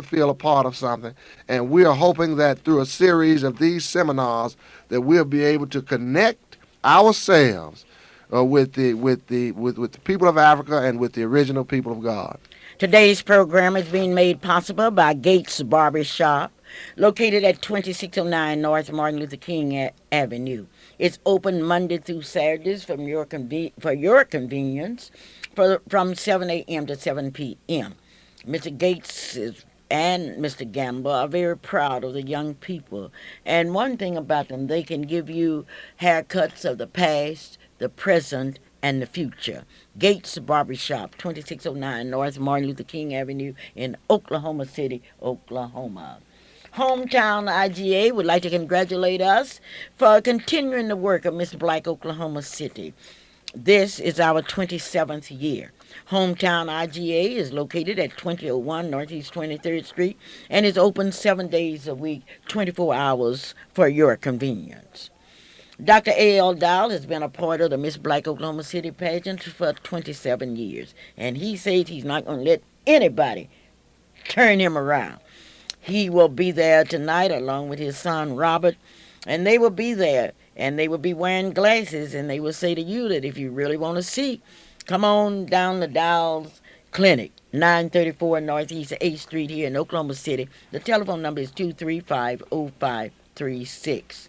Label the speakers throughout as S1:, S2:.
S1: feel a part of something. And we are hoping that through a series of these seminars that we'll be able to connect ourselves with the people of Africa and with the original people of God.
S2: Today's program is being made possible by Gates Barber Shop, located at 2609 North Martin Luther King Avenue. It's open Monday through Saturdays for your convenience from 7 a.m. to 7 p.m. Mr. Gates and Mr. Gamble are very proud of the young people. And one thing about them, they can give you haircuts of the past, the present, and the future. Gates Barbershop, 2609 North Martin Luther King Avenue in Oklahoma City, Oklahoma. Hometown IGA would like to congratulate us for continuing the work of Miss Black Oklahoma City. This is our 27th year. Hometown IGA is located at 2001 Northeast 23rd Street and is open 7 days a week, 24 hours for your convenience. Dr. A.L. Dow has been a part of the Miss Black Oklahoma City pageant for 27 years, and he says he's not going to let anybody turn him around. He will be there tonight along with his son Robert, and they will be there, and they will be wearing glasses, and they will say to you that if you really want to see, come on down to Dow's Clinic, 934 Northeast 8th Street here in Oklahoma City. The telephone number is 235-0536.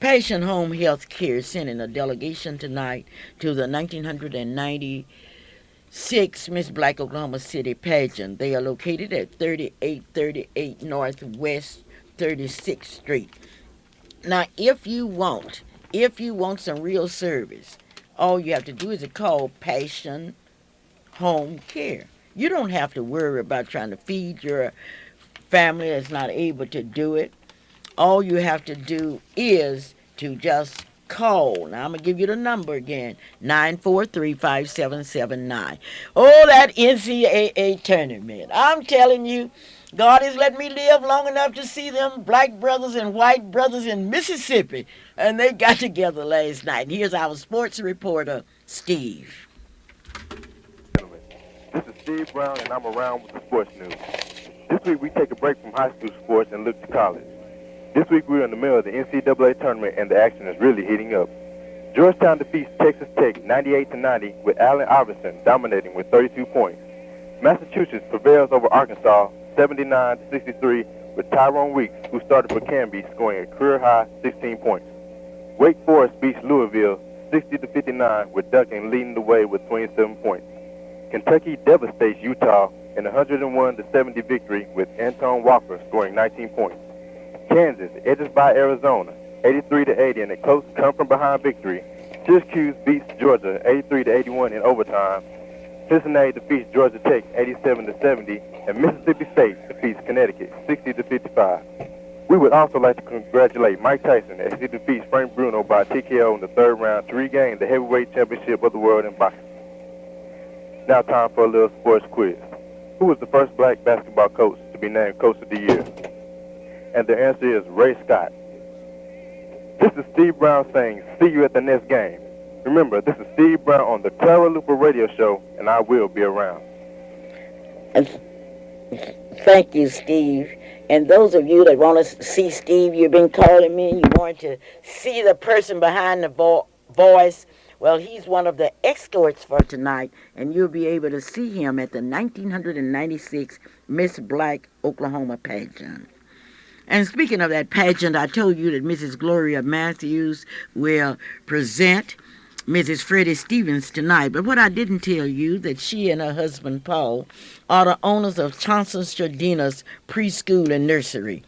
S2: Patient Home Health Care sending a delegation tonight to the 1996 Miss Black Oklahoma City pageant. They are located at 3838 Northwest 36th Street. Now, if you want some real service, all you have to do is to call Patient Home Care. You don't have to worry about trying to feed your family that's not able to do it. All you have to do is to just call. Now I'm gonna give you the number again: 943-5779. Oh, that NCAA tournament! I'm telling you, God has let me live long enough to see them black brothers and white brothers in Mississippi, and they got together last night. And here's our sports reporter, Steve.
S3: Gentlemen, this is Steve Brown, and I'm around with the sports news. This week we take a break from high school sports and look to college. This week we're in the middle of the NCAA tournament, and the action is really heating up. Georgetown defeats Texas Tech 98-90 with Allen Iverson dominating with 32 points. Massachusetts prevails over Arkansas 79-63 with Tyrone Weeks, who started for Canby, scoring a career-high 16 points. Wake Forest beats Louisville 60-59 with Duncan leading the way with 27 points. Kentucky devastates Utah in a 101-70 victory with Anton Walker scoring 19 points. Kansas edges by Arizona 83-80 in a close come-from-behind victory. Syracuse beats Georgia 83-81 in overtime. Cincinnati defeats Georgia Tech 87-70, and Mississippi State defeats Connecticut 60-55. We would also like to congratulate Mike Tyson as he defeats Frank Bruno by TKO in the third round to regain the heavyweight championship of the world in boxing. Now time for a little sports quiz. Who was the first black basketball coach to be named Coach of the Year? And the answer is Ray Scott. This is Steve Brown saying, see you at the next game. Remember, this is Steve Brown on the Clara Luper radio show, and I will be around.
S2: Thank you, Steve. And those of you that want to see Steve, you've been calling me, you want to see the person behind the voice. Well, he's one of the escorts for tonight, and you'll be able to see him at the 1996 Miss Black Oklahoma pageant. And speaking of that pageant, I told you that Mrs. Gloria Matthews will present Mrs. Freddie Stevens tonight. But what I didn't tell you, that she and her husband Paul are the owners of Johnson Stradina's Preschool and Nursery,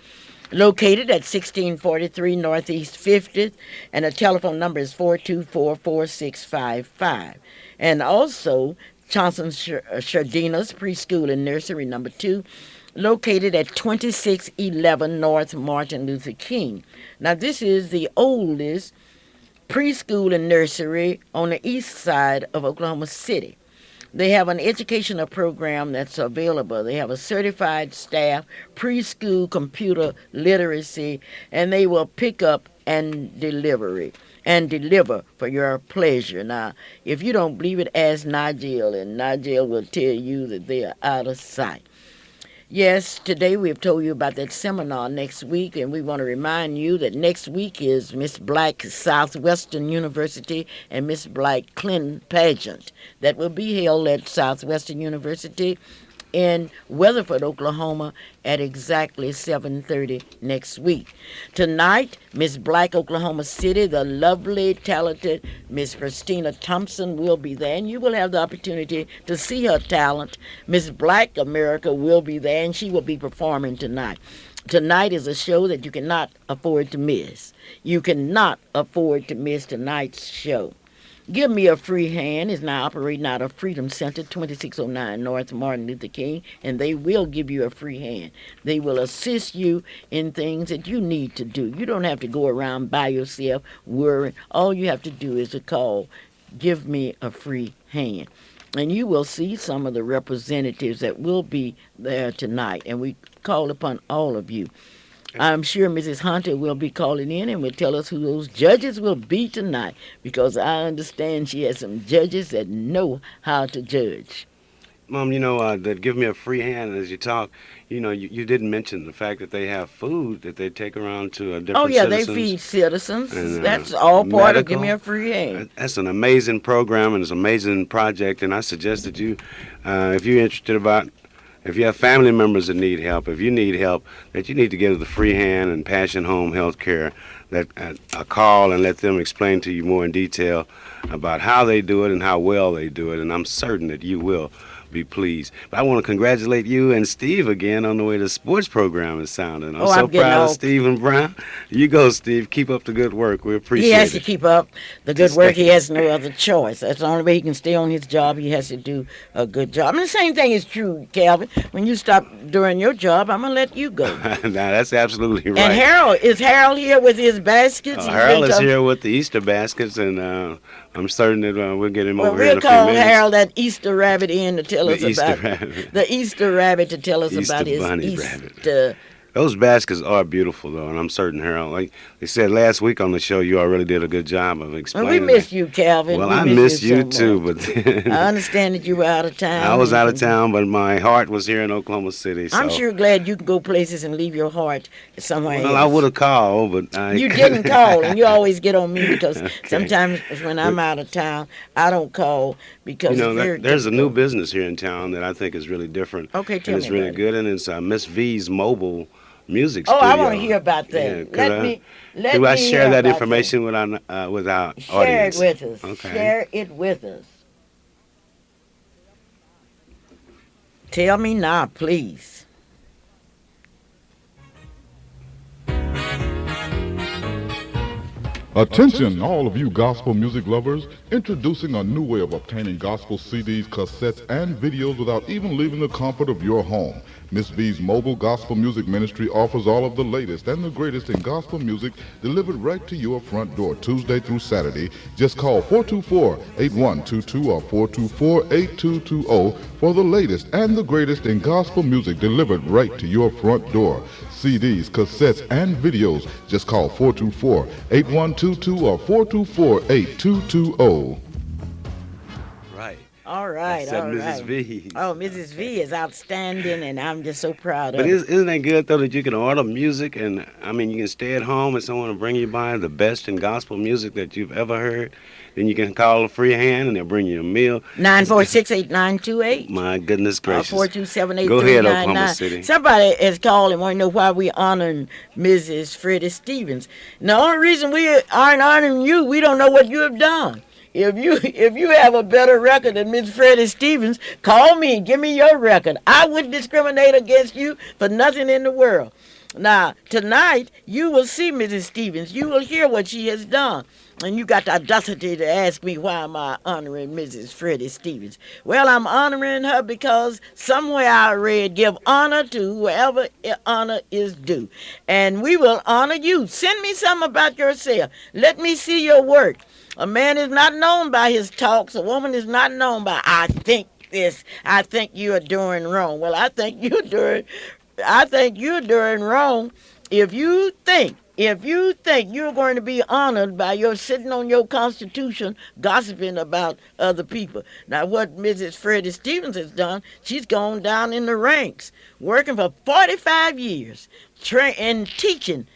S2: located at 1643 Northeast 50th, and the telephone number is 424-4655. And also, Johnson Stradina's Preschool and Nursery number 2, located at 2611 North Martin Luther King. Now, this is the oldest preschool and nursery on the east side of Oklahoma City. They have an educational program that's available. They have a certified staff, preschool computer literacy, and they will pick up and deliver for your pleasure. Now, if you don't believe it, ask Nigel, and Nigel will tell you that they are out of sight. Yes, today we have told you about that seminar next week, and we want to remind you that next week is Miss Black Southwestern University and Miss Black Clinton pageant that will be held at Southwestern University in Weatherford, Oklahoma at exactly 7:30 next week. Tonight, Miss Black Oklahoma City, the lovely, talented Miss Christina Thompson will be there, and you will have the opportunity to see her talent. Miss Black America will be there, and she will be performing tonight. Tonight is a show that you cannot afford to miss. You cannot afford to miss tonight's show. Give Me a Free Hand is now operating out of Freedom Center, 2609 North Martin Luther King, and they will give you a free hand. They will assist you in things that you need to do. You don't have to go around by yourself worrying. All you have to do is to call, Give Me a Free Hand. And you will see some of the representatives that will be there tonight, and we call upon all of you. I'm sure Mrs. Hunter will be calling in and will tell us who those judges will be tonight because I understand she has some judges that know how to judge.
S4: Mom, that give me a free hand as you talk. You didn't mention the fact that they have food that they take around to
S2: Oh,
S4: different
S2: yeah, they
S4: citizens.
S2: feed citizens.
S4: And
S2: That's all part of Give
S4: medical.
S2: Me a Free Hand.
S4: That's an amazing program and it's an amazing project. And I suggest that if you're interested if you have family members that need help, if you need help, that you need to give the Free Hand and Passion Home Health Care that a call and let them explain to you more in detail about how they do it and how well they do it. And I'm certain that you will be pleased. But I want to congratulate you and Steve again on the way the sports program is sounding. I'm so
S2: I'm getting
S4: proud of
S2: all-
S4: Steve and Brown. You go, Steve. Keep up the good work. We appreciate
S2: He has to
S4: it.
S2: keep up the good work. He has no other choice. That's the only way he can stay on his job. He has to do a good job. I mean, the same thing is true, Calvin. When you stop doing your job, I'm going to let you go.
S4: Now, that's absolutely right.
S2: And is Harold here with his baskets? He's
S4: Harold
S2: been
S4: is
S2: talking-
S4: here with the Easter baskets, and I'm certain that we'll get him
S2: Well,
S4: over here in
S2: we'll
S4: a few
S2: call
S4: minutes.
S2: Harold that Easter rabbit in to tell
S4: The
S2: us
S4: Easter
S2: about
S4: rabbit.
S2: the Easter rabbit to tell us
S4: Easter
S2: about his
S4: bunny rabbit.
S2: Easter.
S4: Those baskets are beautiful, though, and I'm certain, Harold, like they said last week on the show, you already did a good job of
S2: Well,
S4: explaining.
S2: we miss you, Calvin.
S4: Well,
S2: We
S4: I
S2: miss
S4: miss you
S2: so
S4: too,
S2: much.
S4: but
S2: I understand that you were out of town.
S4: I was
S2: and
S4: out of
S2: can-
S4: town, but my heart was here in Oklahoma City. So.
S2: I'm sure glad you can go places and leave your heart somewhere
S4: Well,
S2: else.
S4: I would have called, but
S2: You didn't call, and you always get on me because
S4: Okay.
S2: sometimes when I'm out of town, I don't call because it's very
S4: there's a new
S2: difficult.
S4: business here in town that I think is really different.
S2: Okay, tell
S4: and it's
S2: me
S4: really
S2: about it.
S4: good, and it's Miss V's mobile music
S2: Oh,
S4: studio.
S2: I want to hear about that.
S4: Yeah,
S2: Let
S4: do I
S2: me
S4: share
S2: hear
S4: that
S2: about
S4: information with our
S2: Share
S4: audience?
S2: it with us.
S4: Okay.
S2: Share it with us. Tell me now, please.
S5: Attention, all of you gospel music lovers, introducing a new way of obtaining gospel CDs, cassettes, and videos without even leaving the comfort of your home. Miss V's mobile gospel music ministry offers all of the latest and the greatest in gospel music delivered right to your front door, Tuesday through Saturday. Just call 424-8122 or 424-8220 for the latest and the greatest in gospel music delivered right to your front door. CDs, cassettes, and videos. Just call 424-8122 or 424-8220.
S4: Right.
S2: All right,
S4: That's at
S2: all
S4: Mrs.
S2: right.
S4: V's.
S2: Oh, Mrs. V is outstanding, and I'm just so proud of
S4: But
S2: her.
S4: isn't that good though that you can order music and I mean you can stay at home and someone will bring you by the best in gospel music that you've ever heard. Then you can call a free hand and they'll bring you a meal.
S2: 946-8928.
S4: My goodness gracious.
S2: 427-8399.
S4: Go ahead, Oklahoma City.
S2: Somebody has called and want to know why we honoring Mrs. Freddie Stevens. And the only reason we aren't honoring you, we don't know what you have done. If you have a better record than Miss Freddie Stevens, call me. Give me your record. I wouldn't discriminate against you for nothing in the world. Now, tonight, you will see Mrs. Stevens. You will hear what she has done. And you got the audacity to ask me why am I honoring Mrs. Freddie Stevens. Well, I'm honoring her because somewhere I read, give honor to whoever honor is due. And we will honor you. Send me something about yourself. Let me see your work. A man is not known by his talks. A woman is not known by, I think this, I think you are doing wrong. Well, I think you're doing wrong if you think If you think you're going to be honored by your sitting on your Constitution gossiping about other people, now what Mrs. Freddie Stevens has done, she's gone down in the ranks, working for 45 years, and teaching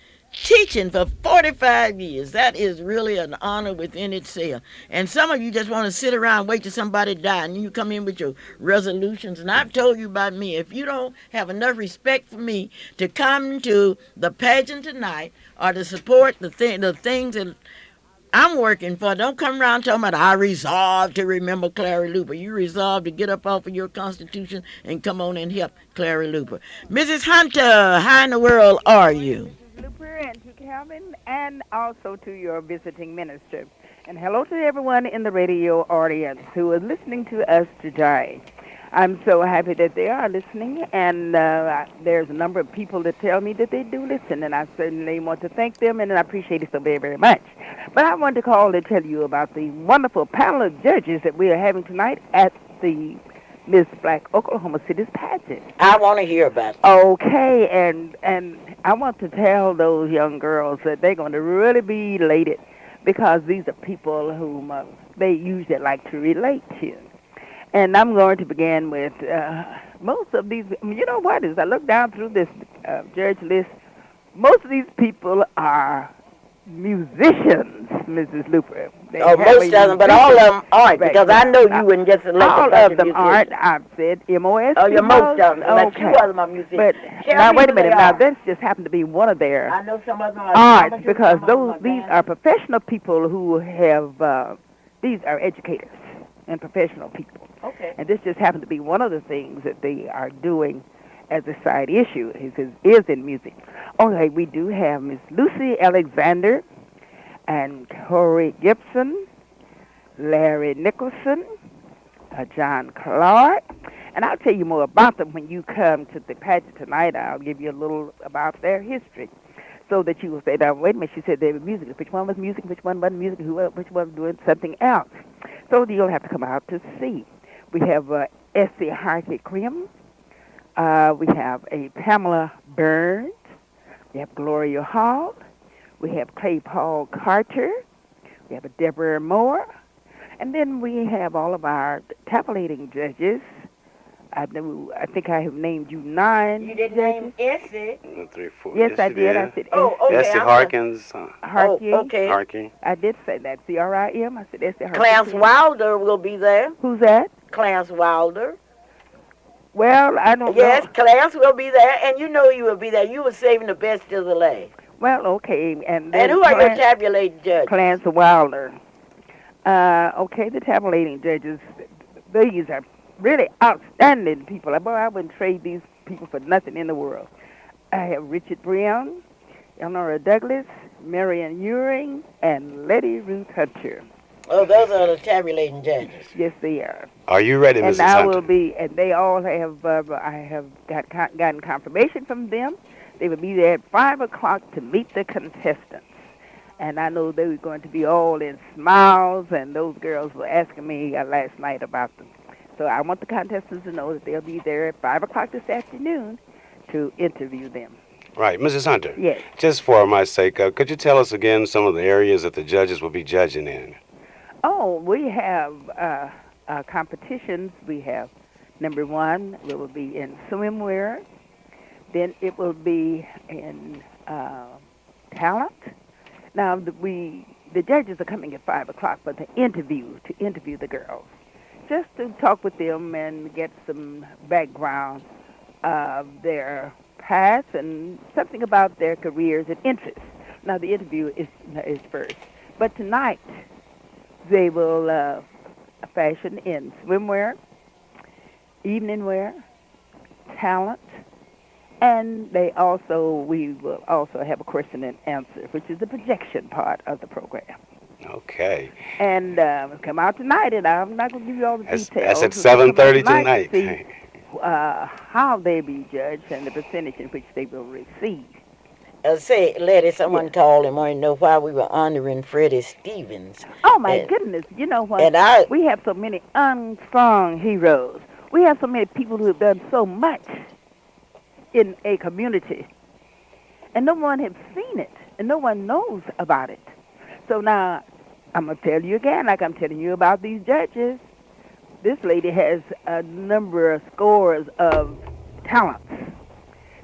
S2: for 45 years. That is really an honor within itself. And some of you just want to sit around, wait till somebody die, and you come in with your resolutions. And I've told you about me. If you don't have enough respect for me to come to the pageant tonight or to support the things that I'm working for, don't come around talking about I resolved to remember Clara Luper. You resolved to get up off of your Constitution and come on and help Clara Luper. Mrs. Hunter, how in the world are you?
S6: Luper and to Calvin and also to your visiting minister. And hello to everyone in the radio audience who is listening to us today. I'm so happy that they are listening, and there's a number of people that tell me that they do listen, and I certainly want to thank them, and I appreciate it so very, very much. But I wanted to call to tell you about the wonderful panel of judges that we are having tonight at the Miss Black Oklahoma City's pageant.
S2: I want to hear about it.
S6: Okay, and I want to tell those young girls that they're going to really be elated because these are people whom they usually like to relate to. And I'm going to begin with most of these. You know what? As I look down through this judge list, most of these people are musicians, Mrs. Luper.
S2: Most of them, but all of them aren't, because I know you wouldn't just select
S6: all
S2: a bunch
S6: of them
S2: musicians.
S6: aren't. I've said MOS.
S2: Oh, you're most of them, but
S6: okay.
S2: two of them are musicians.
S6: But
S2: Tell
S6: now
S2: me
S6: wait a
S2: who
S6: minute.
S2: they
S6: Now
S2: are.
S6: this just happened to be one of their
S2: I know some of them are
S6: arts
S2: amateurs,
S6: because
S2: some of them
S6: these
S2: dancers.
S6: are professional people who have. These are educators and professional people.
S2: Okay.
S6: And this just happened to be one of the things that they are doing as a side issue is in music. Okay, we do have Miss Lucy Alexander and Corey Gibson, Larry Nicholson, John Clark. And I'll tell you more about them when you come to the pageant tonight. I'll give you a little about their history so that you will say, now, wait a minute, she said they were music. Which one was music? Which one wasn't music? Which one was doing something else? So you'll have to come out to see. We have Essie Harkey Krim. We have a Pamela Burns. We have Gloria Hall. We have Clay Paul Carter. We have a Deborah Moore. And then we have all of our tabulating judges. I think I have named you 9.
S2: You didn't
S6: judges.
S2: name Essie.
S4: 1, 2, 3, 4.
S6: Yes, I did. I said
S2: Oh, okay.
S4: Essie Harkins.
S6: Harkey.
S2: Oh, okay.
S4: Harkey.
S6: I did say that. C-R-I-M. I said Essie Harkey.
S2: Clarence Wilder will be there.
S6: Who's that?
S2: Clarence Wilder.
S6: Well, I don't
S2: Yes,
S6: know.
S2: Clarence will be there, and you know you will be there. You were saving the best till the last.
S6: Well, okay. And
S2: Who are your tabulating judges?
S6: Clarence Wilder. Okay, the tabulating judges, these are really outstanding people. Boy, I wouldn't trade these people for nothing in the world. I have Richard Brown, Eleanor Douglas, Marion Uring, and Letty Ruth Hunter.
S2: Oh, those are the tabulating judges.
S6: Yes, they are.
S4: Are you ready, Mrs.
S6: And I
S4: Hunter?
S6: will be, and they all have, I have gotten confirmation from them. They will be there at 5 o'clock to meet the contestants. And I know they were going to be all in smiles, and those girls were asking me last night about them. So I want the contestants to know that they'll be there at 5 o'clock this afternoon to interview them.
S4: Right. Mrs. Hunter.
S6: Yes.
S4: Just for my sake, could you tell us again some of the areas that the judges will be judging in?
S6: Oh, we have competitions. We have, number 1, it will be in swimwear. Then it will be in talent. Now, the judges are coming at 5 o'clock for the interview, to interview the girls, just to talk with them and get some background of their past and something about their careers and interests. Now, the interview is first. But tonight, they will fashion in swimwear, evening wear, talent, and we will also have a question and answer, which is the projection part of the program.
S4: Okay.
S6: And come out tonight, and I'm not going to give you all the details.
S4: That's at 7:30 tonight.
S6: See how they be judged and the percentage in which they will receive.
S2: Say, Letty, someone called and wanted to know why we were honoring Freddie Stevens.
S6: Oh, my goodness. You know what?
S2: And
S6: we have so many unsung heroes. We have so many people who have done so much in a community, and no one has seen it. and no one knows about it. So now I'm going to tell you again, like I'm telling you about these judges. This lady has a number of scores of talents.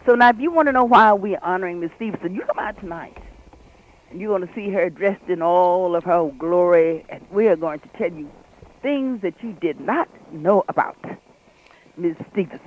S6: So now if you want to know why we're honoring Miss Stevenson, you come out tonight. And you're going to see her dressed in all of her glory, and we are going to tell you things that you did not know about Miss Stevenson.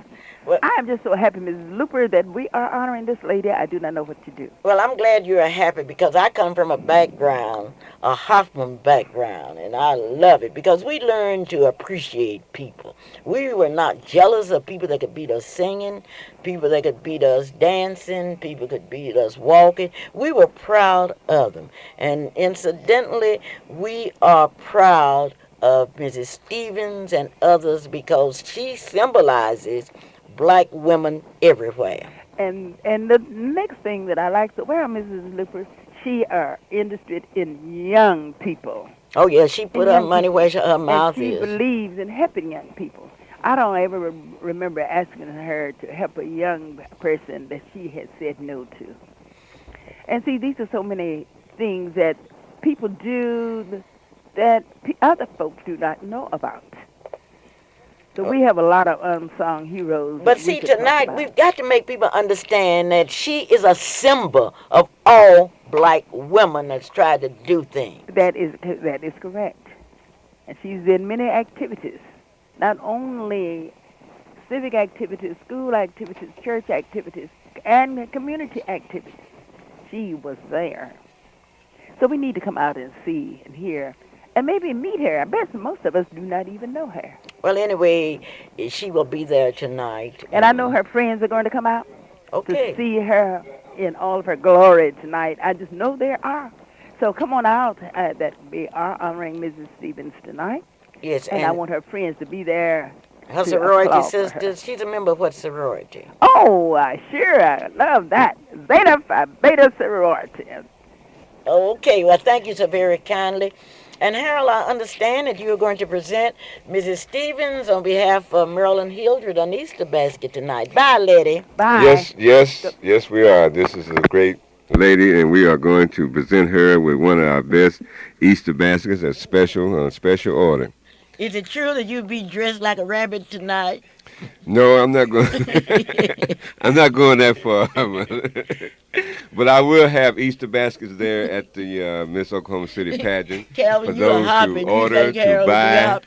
S2: Well,
S6: I am just so happy, Mrs. Luper, that we are honoring this lady. I do not know what to do.
S2: Well, I'm glad you're happy because I come from a background, a Hoffman background, and I love it because we learned to appreciate people. We were not jealous of people that could beat us singing, people that could beat us dancing, people could beat us walking. We were proud of them. And incidentally, we are proud of Mrs. Stevens and others because she symbolizes black women everywhere.
S6: And the next thing that I like so well, Mrs. Luper, she are interested in young people.
S2: Oh, yeah, she put her money where her mouth
S6: and she
S2: is.
S6: believes in helping young people. I don't ever remember asking her to help a young person that she had said no to. And see, these are so many things that people do that other folks do not know about. So we have a lot of unsung heroes.
S2: But see, tonight we've got to make people understand that she is a symbol of all black women that's tried to do things.
S6: That is correct. And she's in many activities, not only civic activities, school activities, church activities, and community activities. She was there. So we need to come out and see and hear and maybe meet her. I bet most of us do not even know her.
S2: Well, anyway, she will be there tonight.
S6: And I know her friends are going to come out to see her in all of her glory tonight. I just know there are. So come on out. That we are honoring Mrs. Stevens tonight.
S2: Yes,
S6: and I want her friends to be there.
S2: Her sorority sisters. She's a member of what sorority?
S6: Oh, sure. I love that. Zeta Phi Beta sorority.
S2: Okay. Well, thank you so very kindly. And Harold, I understand that you are going to present Mrs. Stevens on behalf of Marilyn Hildred on Easter basket tonight. Bye, lady.
S6: Bye.
S7: Yes, we are. This is a great lady, and we are going to present her with one of our best Easter baskets on special order.
S2: Is it true that you'll be dressed like a rabbit tonight?
S7: No, I'm not going. I'm not going that far. But I will have Easter baskets there at the Miss Oklahoma City pageant
S2: Calvin,
S7: for those to order, to buy.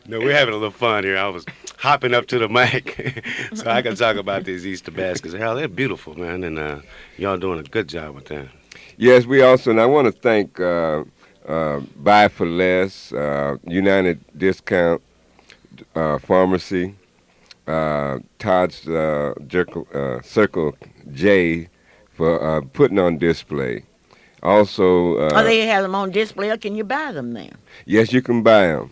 S4: No, we're having a little fun here. I was hopping up to the mic so I can talk about these Easter baskets. Hell, they're beautiful, man, and y'all doing a good job with that.
S7: Yes, we also, and I want to thank Buy for Less, United Discount Pharmacy, Todd's Circle J for putting on display. Also,
S2: they have them on display, or can you buy them there?
S7: Yes, you can buy them.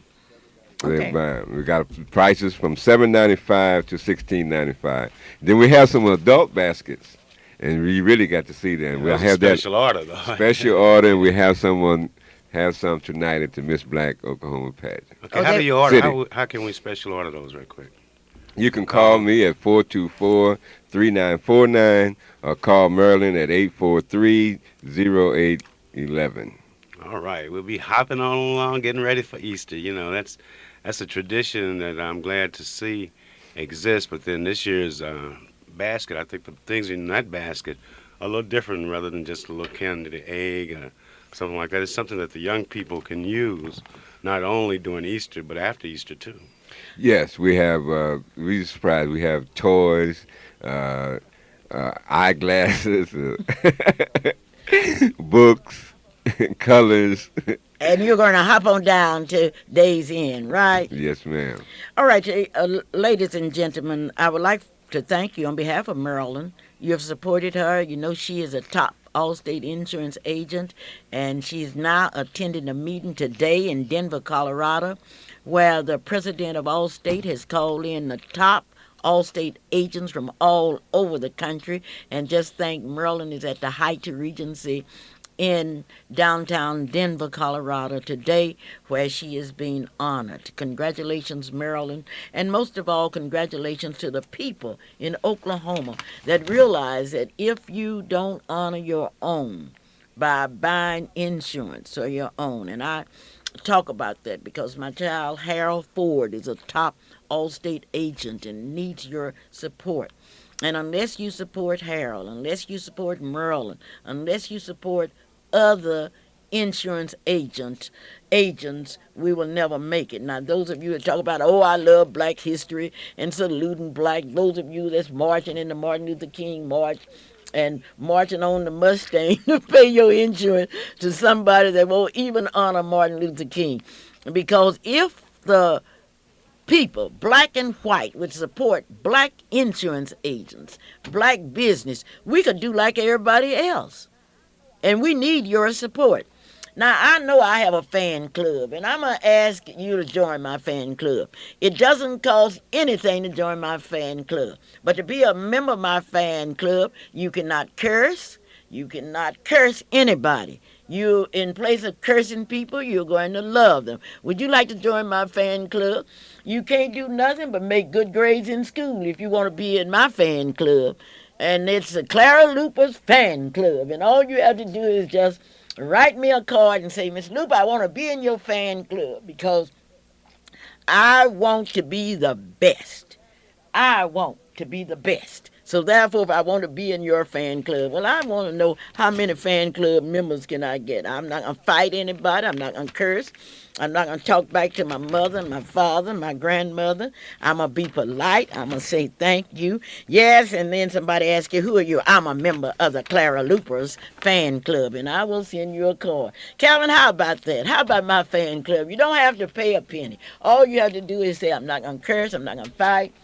S2: Okay.
S7: We got prices from $7.95 to $16.95. Then we have some adult baskets, and we really got to see them.
S4: We'll have special order though.
S7: Special order, and we have some tonight at the Miss Black Oklahoma pageant.
S4: Okay, how do you order? How can we special order those real quick?
S7: You can call me at 424-3949 or call Marilyn at 843-0811.
S4: All right, we'll be hopping on along, getting ready for Easter. You know, that's a tradition that I'm glad to see exist. But then this year's basket, I think the things in that basket are a little different rather than just a little candy egg or something like that. It's something that the young people can use not only during Easter but after Easter too.
S7: Yes, we have. We surprised. We have toys, eyeglasses, books, colors.
S2: And you're going to hop on down to Days Inn, right?
S7: Yes, ma'am.
S2: All right, ladies and gentlemen, I would like to thank you on behalf of Marilyn. You have supported her. You know she is a top Allstate insurance agent, and she's now attending a meeting today in Denver, Colorado, where the president of Allstate has called in the top Allstate agents from all over the country, and just think Maryland is at the height of Regency in downtown Denver, Colorado today, where she is being honored. Congratulations, Maryland, and most of all, congratulations to the people in Oklahoma that realize that if you don't honor your own by buying insurance or your own, and I talk about that because my child Harold Ford is a top Allstate agent and needs your support. And unless you support Harold, unless you support Merlin, unless you support other insurance agents, we will never make it. Now, those of you that talk about, oh, I love black history and saluting black, those of you that's marching in the Martin Luther King March and marching on the Mustang to pay your insurance to somebody that won't even honor Martin Luther King. Because if the people, black and white, would support black insurance agents, black business, we could do like everybody else. And we need your support. Now, I know I have a fan club, and I'm going to ask you to join my fan club. It doesn't cost anything to join my fan club. But to be a member of my fan club, you cannot curse. You cannot curse anybody. You, in place of cursing people, you're going to love them. Would you like to join my fan club? You can't do nothing but make good grades in school if you want to be in my fan club. And it's the Clara Luper's fan club. And all you have to do is just write me a card and say, Miss Luper, I want to be in your fan club because I want to be the best. I want to be the best. So therefore, if I want to be in your fan club, well, I want to know how many fan club members can I get. I'm not going to fight anybody. I'm not going to curse. I'm not going to talk back to my mother, my father, my grandmother. I'm going to be polite. I'm going to say thank you. Yes, and then somebody asks you, who are you? I'm a member of the Clara Luper's fan club, and I will send you a card. Calvin, how about that? How about my fan club? You don't have to pay a penny. All you have to do is say, I'm not going to curse. I'm not going to fight.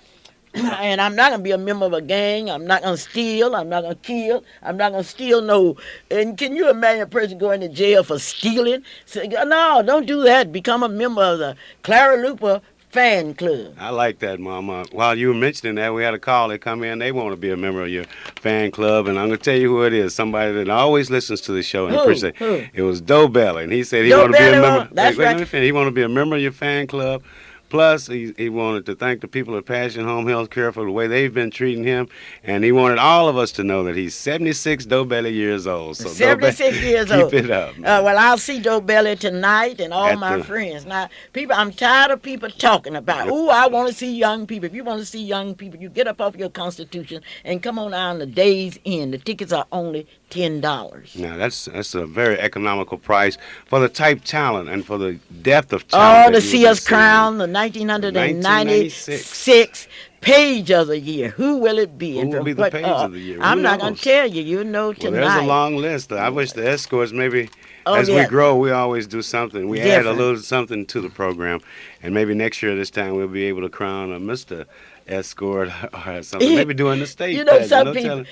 S2: And I'm not going to be a member of a gang. I'm not going to steal. I'm not going to kill. I'm not going to steal no. And can you imagine a person going to jail for stealing? Say, no, don't do that. Become a member of the Clara Luper fan club.
S4: I like that, Mama. While you were mentioning that, we had a call. They come in. They want to be a member of your fan club. And I'm going to tell you who it is. Somebody that always listens to the show. And appreciate it. It was Doe Belly. And he said he wanted to be a member.
S2: That's right.
S4: Let me finish. He wanted to be a member of your fan club. Plus, he wanted to thank the people at Passion Home Health Care for the way they've been treating him. And he wanted all of us to know that he's 76 Doe Belly years old. So
S2: 76 years old.
S4: Keep it up.
S2: Well, I'll see Doe Belly tonight and all my friends. Now, people, I'm tired of people talking about, ooh, I want to see young people. If you want to see young people, you get up off your Constitution and come on out on the day's end. The tickets are only $10.
S4: Now, that's a very economical price for the type talent and for the depth of talent.
S2: Oh, to see us crown the 1996 Page of the Year. Who will it be?
S4: Who will be the Page of the Year?
S2: I'm not going to tell you. You know tonight.
S4: Well, there's a long list. I wish the escorts maybe, as we grow, we always do something. We add a little something to the program. And maybe next year this time we'll be able to crown a Mr. Escort or something. Maybe doing the state.
S2: You know,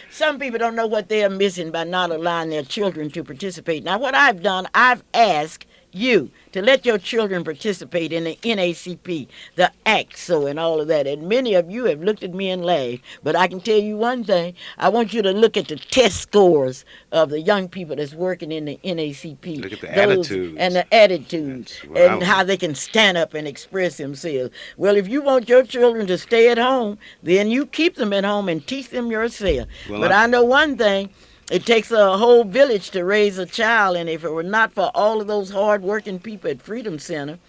S2: some people don't know what they are missing by not allowing their children to participate. Now, what I've done, I've asked you to let your children participate in the NACP, the ACTSO, and all of that. And many of you have looked at me and laughed. But I can tell you one thing. I want you to look at the test scores of the young people that's working in the NACP.
S4: Look at the attitudes.
S2: And the attitudes and how they can stand up and express themselves. Well, if you want your children to stay at home, then you keep them at home and teach them yourself. Well, but I know one thing. It takes a whole village to raise a child, and if it were not for all of those hard-working people at Freedom Center,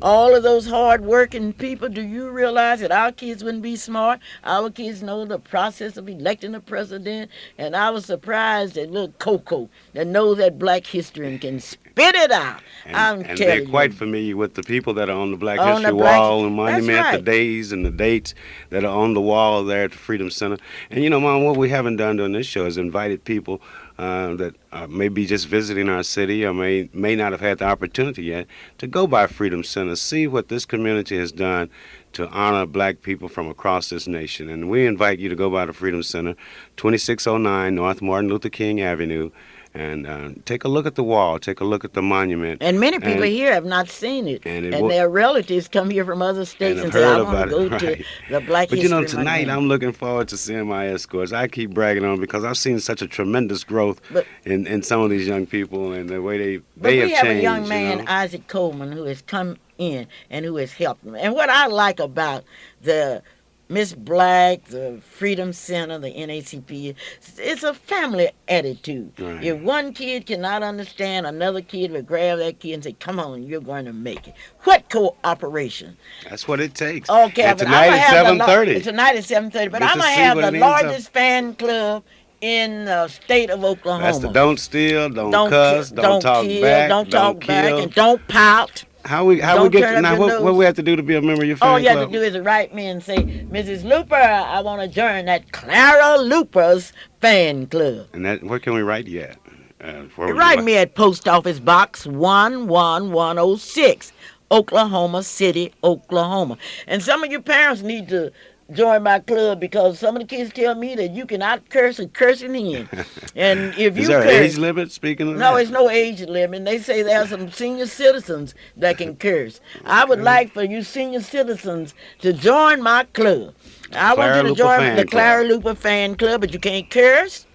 S2: all of those hard-working people, do you realize that our kids wouldn't be smart? Our kids know the process of electing a president, and I was surprised that little Coco that knows that black history and can spit it out.
S4: And they're quite familiar with the people that are on the Black History Wall, the monument, the days and the dates that are on the wall there at the Freedom Center. And, you know, Mom, what we haven't done during this show is invited people that may be just visiting our city or may not have had the opportunity yet to go by Freedom Center, see what this community has done to honor black people from across this nation. And we invite you to go by the Freedom Center, 2609 North Martin Luther King Avenue, And take a look at the wall. Take a look at the monument.
S2: And many people
S4: And-
S2: here have not seen it.
S4: and it
S2: And
S4: will-
S2: their relatives come here from other
S4: and
S2: states
S4: I've
S2: and say,
S4: heard
S2: I want to
S4: about
S2: go
S4: it,
S2: to
S4: right.
S2: the Black
S4: But you know,
S2: History
S4: tonight
S2: Monument.
S4: I'm looking forward to seeing my escorts. I keep bragging on them because I've seen such a tremendous growth
S2: But-
S4: in some of these young people and the way
S2: But
S4: they
S2: we
S4: have
S2: have
S4: changed.
S2: a young man,
S4: You know?
S2: Isaac Coleman, who has come in and who has helped them. And what I like about the Miss Black, the Freedom Center, the NACP, it's a family attitude.
S4: Right.
S2: If one kid cannot understand, another kid will grab that kid and say, come on, you're going to make it. What cooperation?
S4: That's what it takes.
S2: Okay,
S4: And
S2: but
S4: tonight
S2: I'ma
S4: at
S2: have the
S4: 7:30.
S2: Tonight at 7:30. But
S4: Get
S2: I'm
S4: to
S2: gonna
S4: see
S2: have
S4: what
S2: the
S4: it ends up.
S2: largest fan club in the state of Oklahoma.
S4: That's the don't steal, don't
S2: Don't
S4: cuss, don't talk
S2: kill,
S4: back,
S2: don't talk back,
S4: kill.
S2: and don't pout.
S4: How we
S2: don't
S4: get
S2: turn up
S4: now?
S2: your
S4: What
S2: nose.
S4: we have to do to be a member of your fan
S2: All you
S4: club?
S2: have to do is write me and say, Mrs. Luper, I want to join that Clara Luper's fan club.
S4: And that where can we write you at? Where would you
S2: Write
S4: like-
S2: me at Post Office Box 11106, Oklahoma City, Oklahoma. And some of you parents need to join my club because some of the kids tell me that you cannot curse and cursing in. And if you
S4: Is there an
S2: curse,
S4: age limit? Speaking of
S2: no,
S4: that?
S2: it's no age limit. They say there are some senior citizens that can curse. I would like for you senior citizens to join my club. I want
S4: Clara
S2: you to
S4: Luper
S2: join
S4: Fan
S2: the
S4: Club.
S2: Clara Luper Fan Club, but you can't curse,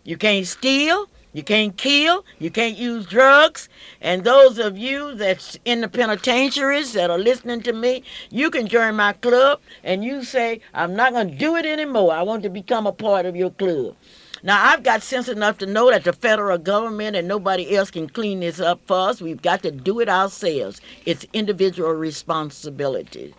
S2: you can't steal, you can't kill, you can't use drugs. And those of you that's in the penitentiaries that are listening to me, you can join my club and you say, I'm not going to do it anymore. I want to become a part of your club. Now, I've got sense enough to know that the federal government and nobody else can clean this up for us. We've got to do it ourselves. It's individual responsibility.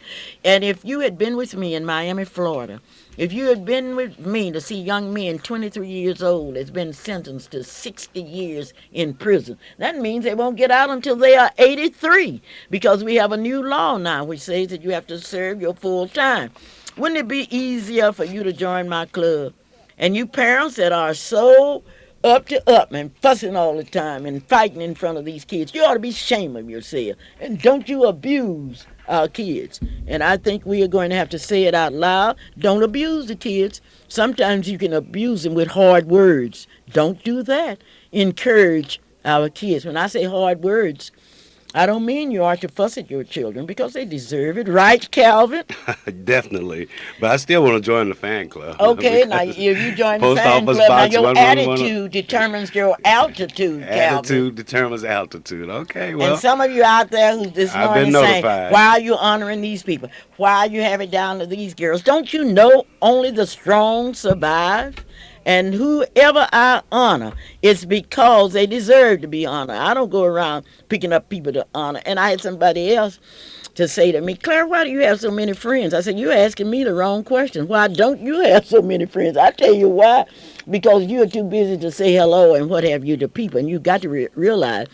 S2: And if you had been with me in Miami, Florida, if you had been with me to see young men 23 years old that's been sentenced to 60 years in prison, that means they won't get out until they are 83 because we have a new law now which says that you have to serve your full time. Wouldn't it be easier for you to join my club? And you parents that are so up and fussing all the time and fighting in front of these kids, you ought to be ashamed of yourself. And don't you abuse our kids. And I think we are going to have to say it out loud. Don't abuse the kids. Sometimes you can abuse them with hard words. Don't do that. Encourage our kids. When I say hard words, I don't mean you are to fuss at your children because they deserve it. Right, Calvin?
S4: Definitely. But I still want to join the fan club.
S2: Okay, now
S4: Because
S2: if you join the
S4: Post
S2: fan
S4: Office
S2: club, now
S4: Box
S2: your
S4: 111
S2: attitude determines your altitude, Calvin.
S4: Attitude determines altitude. Okay, well.
S2: And some of you out there who this
S4: I've
S2: morning
S4: been
S2: saying,
S4: notified.
S2: why are you honoring these people? Why are you having it down to these girls? Don't you know only the strong survive? And whoever I honor, it's because they deserve to be honored. I don't go around picking up people to honor. And I had somebody else to say to me, Clara, why do you have so many friends? I said, you're asking me the wrong question. Why don't you have so many friends? I tell you why. Because you're too busy to say hello and what have you to people. And you got to realize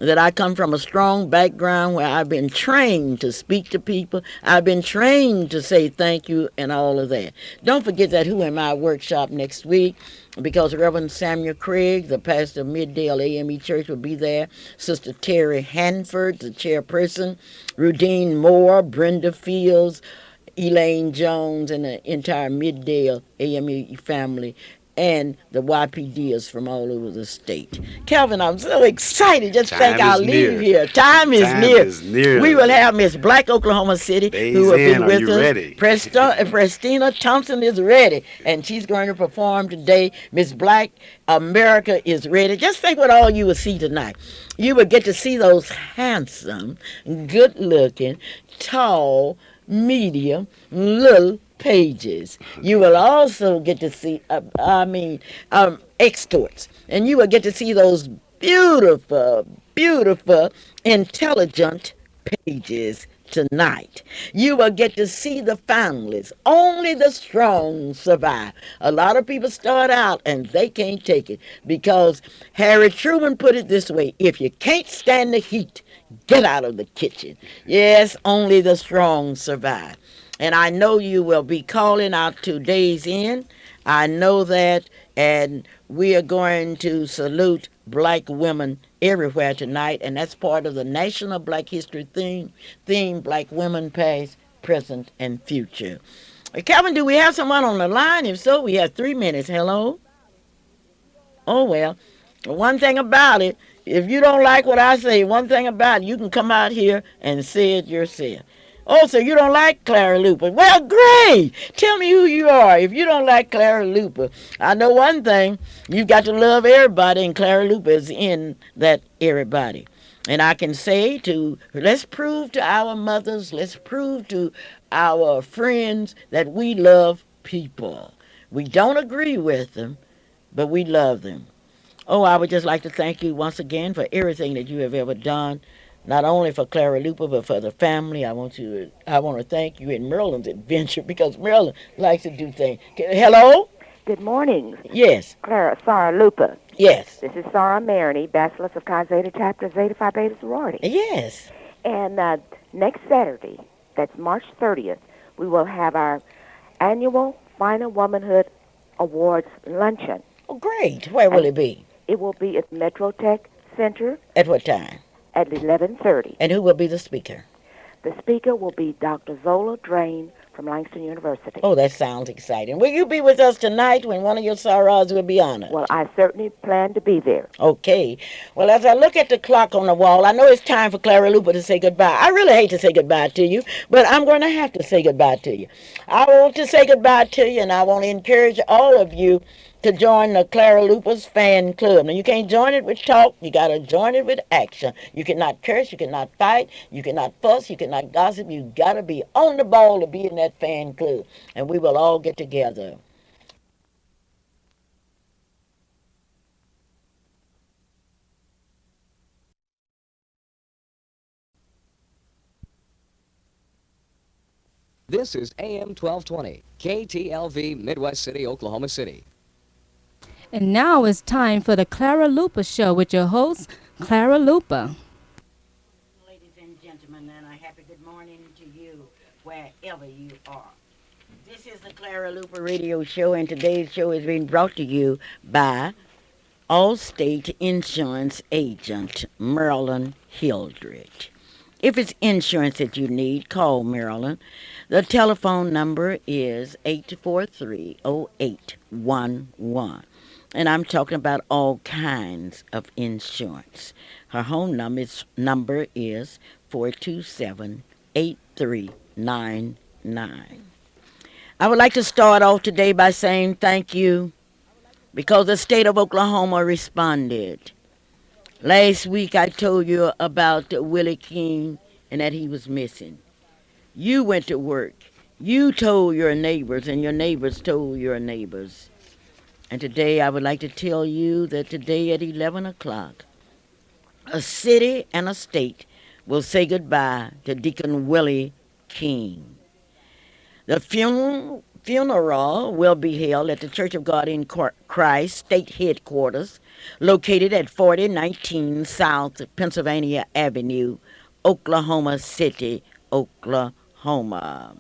S2: that I come from a strong background where I've been trained to speak to people. I've been trained to say thank you and all of that. Don't forget that Who Am I workshop next week, because Reverend Samuel Craig, the pastor of Middale AME Church, will be there. Sister Terry Hanford, the chairperson, Rudine Moore, Brenda Fields, Elaine Jones, and the entire Middale AME family, and the YPDs from all over the state. Calvin, I'm so excited. Just think
S4: Time
S2: I'll
S4: is
S2: leave
S4: near.
S2: here. Time is
S4: Time
S2: near.
S4: is near.
S2: We will have Miss Black Oklahoma City
S4: Days
S2: who will be
S4: in. Are
S2: with
S4: you
S2: us.
S4: ready?
S2: Prestina Thompson is ready, and she's going to perform today. Miss Black America is ready. Just think what all you will see tonight. You will get to see those handsome, good-looking, tall, medium, little pages. You will also get to see, extorts. And you will get to see those beautiful, beautiful, intelligent pages tonight. You will get to see the families. Only the strong survive. A lot of people start out and they can't take it because Harry Truman put it this way: if you can't stand the heat, get out of the kitchen. Yes, only the strong survive. And I know you will be calling out to Days Inn. I know that, and we are going to salute black women everywhere tonight, and that's part of the National Black History theme, Black Women Past, Present, and Future. Calvin, do we have someone on the line? If so, we have 3 minutes. Hello? Oh, well. One thing about it, if you don't like what I say, one thing about it, you can come out here and say it yourself. Oh, so you don't like Clara Luper? Well, great. Tell me who you are. If you don't like Clara Luper, I know one thing. You've got to love everybody, and Clara Luper is in that everybody. And I can say to, let's prove to our mothers, let's prove to our friends that we love people. We don't agree with them, but we love them. Oh, I would just like to thank you once again for everything that you have ever done, not only for Clara Luper, but for the family. I want to thank you in Maryland's adventure because Maryland likes to do things. Hello?
S8: Good morning,
S2: Yes,
S8: Clara, Sarah Luper.
S2: yes,
S8: This is Sarah Maroney, Bachelor of Chi Zeta Chapter Zeta Phi Beta Sorority.
S2: yes.
S8: And next Saturday, that's March 30th, we will have our annual Final Womanhood Awards luncheon.
S2: Oh, great. Where will it be?
S8: It will be at Metro Tech Center
S2: At what time?
S8: at 11:30.
S2: And who will be the speaker?
S8: The speaker will be Dr. Zola Drain from Langston University.
S2: Oh, that sounds exciting. Will you be with us tonight when one of your sorors will be honored?
S8: Well, I certainly plan to be there.
S2: Okay. Well, as I look at the clock on the wall, I know it's time for Clara Luper to say goodbye. I really hate to say goodbye to you, but I'm going to have to say goodbye to you. I want to say goodbye to you, and I want to encourage all of you to join the Clara Luper's fan club. Now, you can't join it with talk. You got to join it with action. You cannot curse. You cannot fight. You cannot fuss. You cannot gossip. You got to be on the ball to be in that fan club, and we will all get together.
S9: This is AM 1220, KTLV, Midwest City, Oklahoma City.
S10: And now it's time for the Clara Luper Show with your host, Clara Luper.
S2: Ladies and gentlemen, and a happy good morning to you wherever you are. This is the Clara Luper Radio Show, and today's show is being brought to you by Allstate Insurance Agent Marilyn Hildreth. If it's insurance that you need, call Marilyn. The telephone number is 843-0811. And I'm talking about all kinds of insurance. Her home number is 427-8399. I would like to start off today by saying thank you because the state of Oklahoma responded. Last week I told you about Willie King and that he was missing. You went to work. You told your neighbors, and your neighbors told your neighbors. And today I would like to tell you that today at 11 o'clock, a city and a state will say goodbye to Deacon Willie King. The funeral will be held at the Church of God in Christ State Headquarters, located at 4019 South Pennsylvania Avenue, Oklahoma City, Oklahoma.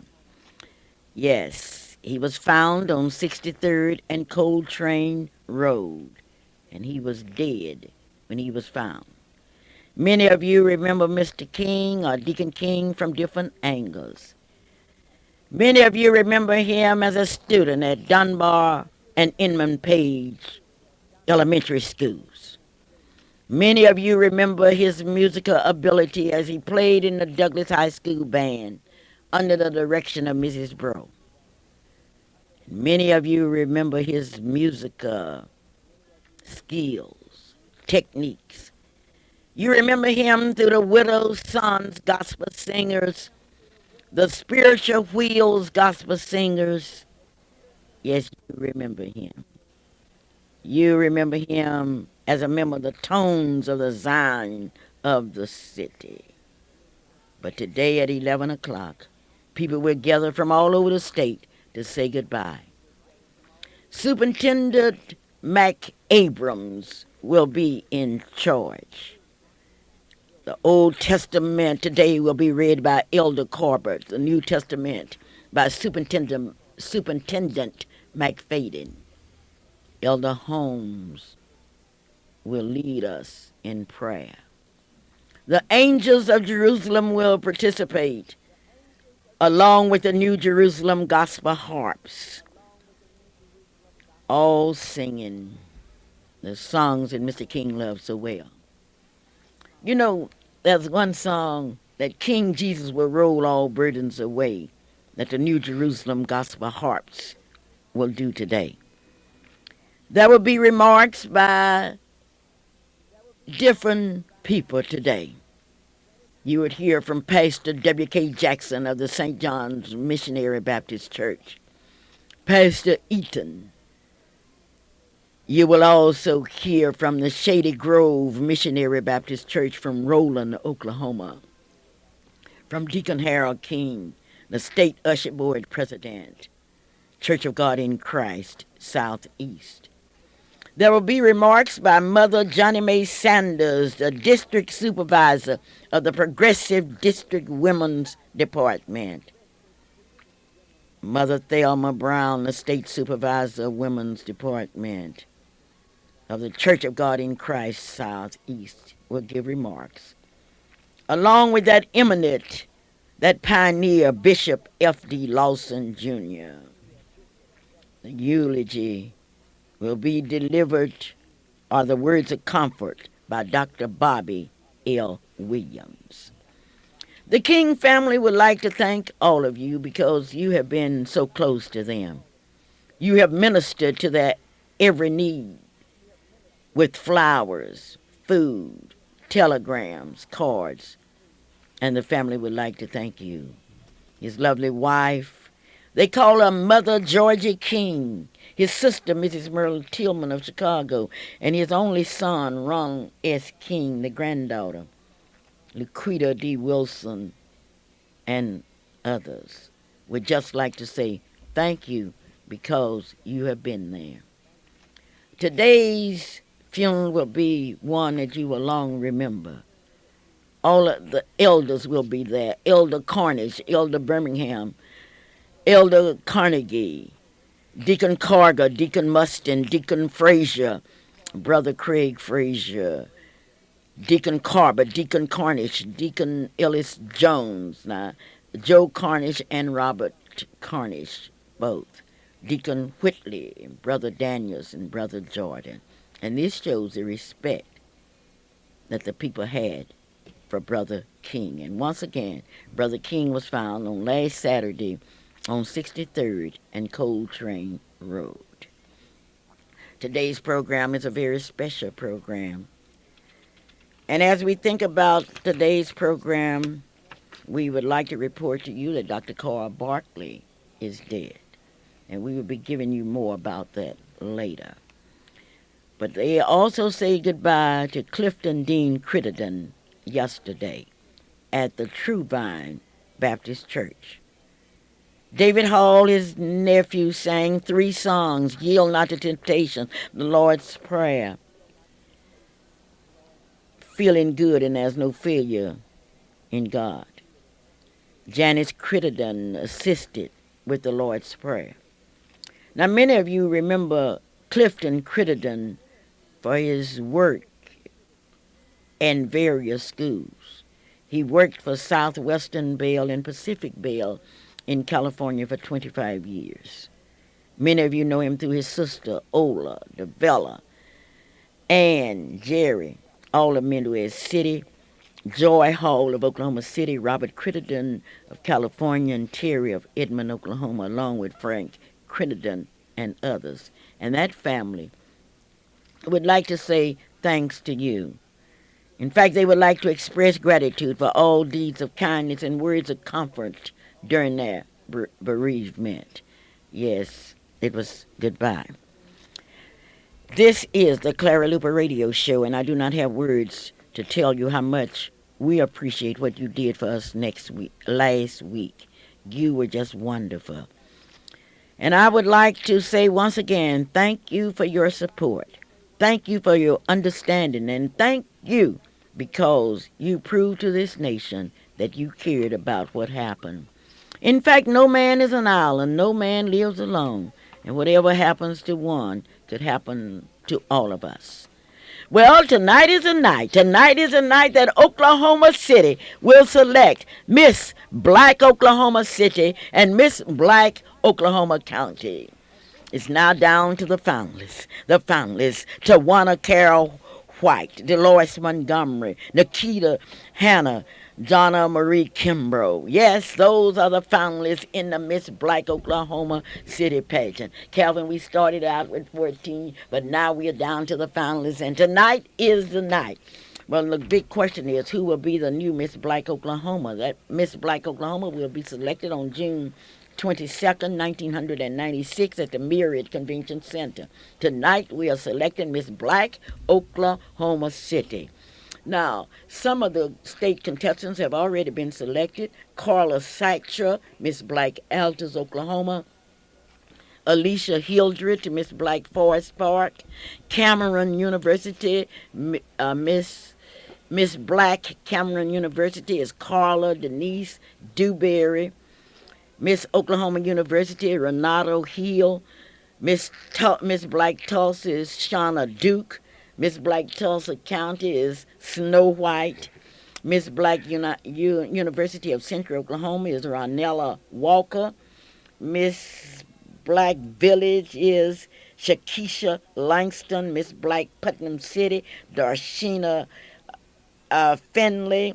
S2: Yes, he was found on 63rd and Coltrane Road, and he was dead when he was found. Many of you remember Mr. King or Deacon King from different angles. Many of you remember him as a student at Dunbar and Inman Page elementary schools. Many of you remember his musical ability as he played in the Douglas High School band under the direction of Mrs. Bro. Many of you remember his musical skills, techniques. You remember him through the Widow's Sons Gospel Singers, the Spiritual Wheels Gospel Singers. Yes, you remember him. You remember him as a member of the Tones of the Zion of the city. But today at 11 o'clock, people will gather from all over the state to say goodbye. Superintendent Mac Abrams will be in charge. The Old Testament today will be read by Elder Corbett, the New Testament by Superintendent McFadden. Elder Holmes will lead us in prayer. The angels of Jerusalem will participate along with the New Jerusalem gospel harps, all singing the songs that Mr. King loves so well. You know, there's one song that King Jesus will roll all burdens away that the New Jerusalem Gospel Harps will do today. There will be remarks by different people today. You would hear from Pastor W.K. Jackson of the St. John's Missionary Baptist Church, Pastor Eaton. You will also hear from the Shady Grove Missionary Baptist Church from Roland, Oklahoma, from Deacon Harold King, the State Usher Board President, Church of God in Christ, Southeast. There will be remarks by Mother Johnny Mae Sanders, the District Supervisor of the Progressive District Women's Department. Mother Thelma Brown, the State Supervisor of Women's Department of the Church of God in Christ Southeast, will give remarks. Along with that eminent, that pioneer, Bishop F.D. Lawson Jr. The eulogy will be delivered, or the words of comfort, by Dr. Bobby L. Williams. The King family would like to thank all of you because you have been so close to them. You have ministered to their every need with flowers, food, telegrams, cards, and the family would like to thank you. His lovely wife, they call her Mother Georgie King, his sister, Mrs. Merle Tillman of Chicago, and his only son, Ron S. King, the granddaughter, Laquita D. Wilson, and others, would just like to say thank you because you have been there. Today's funeral will be one that you will long remember. All of the elders will be there. Elder Cornish, Elder Birmingham, Elder Carnegie, Deacon Carger, Deacon Mustin, Deacon Frazier, Brother Craig Frazier, Deacon Carver, Deacon Cornish, Deacon Ellis Jones, now Joe Cornish and Robert Cornish, both. Deacon Whitley, Brother Daniels, and Brother Jordan. And this shows the respect that the people had for Brother King. And once again, Brother King was found on last Saturday on 63rd and Coltrane Road. Today's program is a very special program. And as we think about today's program, we would like to report to you that Dr. Carl Barkley is dead. And we will be giving you more about that later. But they also say goodbye to Clifton Dean Crittenden yesterday at the True Vine Baptist Church. David Hall, his nephew, sang 3 songs, Yield Not to Temptation, The Lord's Prayer, Feeling Good and There's No Failure in God. Janice Crittenden assisted with the Lord's Prayer. Now, many of you remember Clifton Crittenden for his work in various schools. He worked for Southwestern Bell and Pacific Bell in California for 25 years. Many of you know him through his sister, Ola, DeVella, Ann, Jerry, all of Midwest City, Joy Hall of Oklahoma City, Robert Crittenden of California, and Terry of Edmond, Oklahoma, along with Frank Crittenden and others. And that family would like to say thanks to you. In fact, they would like to express gratitude for all deeds of kindness and words of comfort during their bereavement. Yes, it was goodbye. This is the Clara Luper Radio Show, and I do not have words to tell you how much we appreciate what you did for us last week. You were just wonderful. And I would like to say once again, thank you for your support. Thank you for your understanding, and thank you because you proved to this nation that you cared about what happened. In fact, no man is an island, no man lives alone, and whatever happens to one could happen to all of us. Well, tonight is a night. Tonight is a night that Oklahoma City will select Miss Black Oklahoma City and Miss Black Oklahoma County. It's now down to the finalists. The finalists: Tawana Carol White, Dolores Montgomery, Nikita Hannah, Donna Marie Kimbrough. Yes, those are the finalists in the Miss Black Oklahoma City pageant. Calvin, we started out with 14, but now we are down to the finalists, and tonight is the night. Well, the big question is who will be the new Miss Black Oklahoma? That Miss Black Oklahoma will be selected on June 22nd, 1996 at the Myriad Convention Center. Tonight we are selecting Miss Black Oklahoma City. Now, some of the state contestants have already been selected. Carla Syktra, Miss Black Altus, Oklahoma. Alicia Hildred to Miss Black Forest Park. Cameron University, Miss Black Cameron University is Carla Denise Dewberry. Miss Oklahoma University, Renato Hill. Miss Black Tulsa is Shauna Duke. Miss Black Tulsa County is Snow White. Miss Black University of Central Oklahoma is Ronella Walker. Miss Black Village is Shakisha Langston. Miss Black Putnam City, Darshina Finley.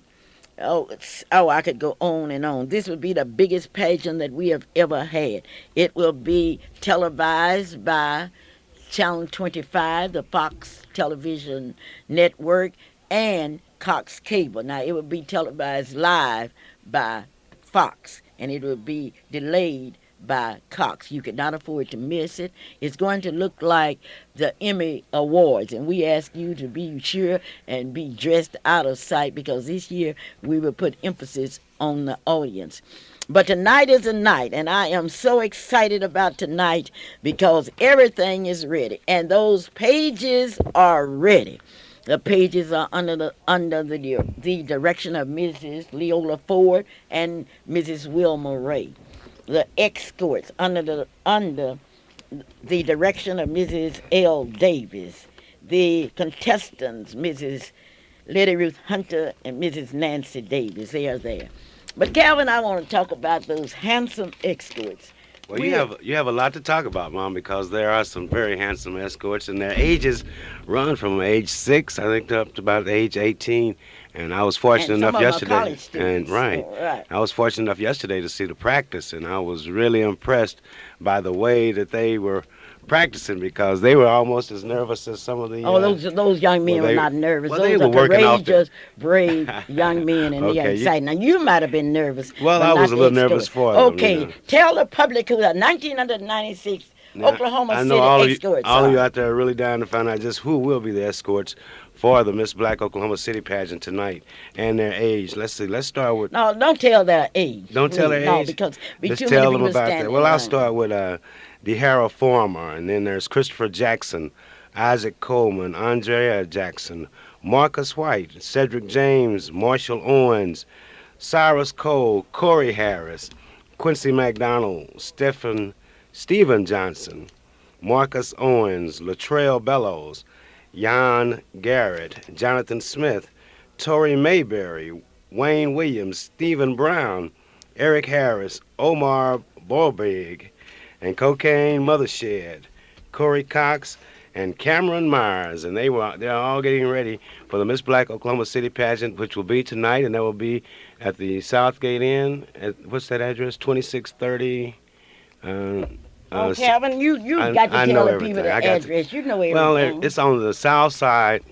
S2: I could go on and on. This would be the biggest pageant that we have ever had. It will be televised by Channel 25, the Fox Television Network, and Cox Cable. Now, it will be televised live by Fox, and it will be delayed by Cox. You cannot afford to miss it. It's going to look like the Emmy Awards, and we ask you to be sure and be dressed out of sight because this year we will put emphasis on the audience. But tonight is a night, and I am so excited about tonight because everything is ready, and those pages are ready. The pages are under the direction of Mrs. Leola Ford and Mrs. Wilma Ray. The escorts under the direction of Mrs. L. Davis. The contestants, Mrs. Letty Ruth Hunter and Mrs. Nancy Davis, they are there. But Calvin, I want to talk about those handsome escorts.
S4: Well, you have a lot to talk about, Mom, because there are some very handsome escorts, and their ages run from age 6, I think, up to about age 18. And I was fortunate enough yesterday, I was fortunate enough yesterday to see the practice, and I was really impressed by the way that they were practicing because they were almost as nervous as some of the.
S2: Those young men were not nervous.
S4: Well,
S2: those
S4: they
S2: are
S4: were
S2: courageous, brave young men, and they are
S4: Okay,
S2: excited. Now you might have been nervous.
S4: Well, I was a little nervous for them.
S2: Okay, tell the public who the 1996 Oklahoma
S4: I know
S2: City escorts
S4: all
S2: are.
S4: of you out there are really dying to find out just who will be the escorts for the Miss Black Oklahoma City pageant tonight and their age. Let's see. Let's start with.
S2: No, don't tell their age.
S4: Don't tell their age.
S2: No, because
S4: let's
S2: too
S4: tell
S2: many
S4: them
S2: people
S4: about
S2: stand
S4: that.
S2: in
S4: Well, I'll
S2: line.
S4: start with DeHara Farmer, and then there's Christopher Jackson, Isaac Coleman, Andrea Jackson, Marcus White, Cedric James, Marshall Owens, Cyrus Cole, Corey Harris, Quincy McDonald, Stephen Johnson, Marcus Owens, Latrell Bellows, Jan Garrett, Jonathan Smith, Tori Mayberry, Wayne Williams, Stephen Brown, Eric Harris, Omar Borbig, and Cocaine Mothershed, Corey Cox, and Cameron Myers, and they're all getting ready for the Miss Black Oklahoma City pageant, which will be tonight, and that will be at the Southgate Inn. What's that address? 2630.
S2: Calvin, you got to tell the people the address. You know everything.
S4: Well, it's on the south side,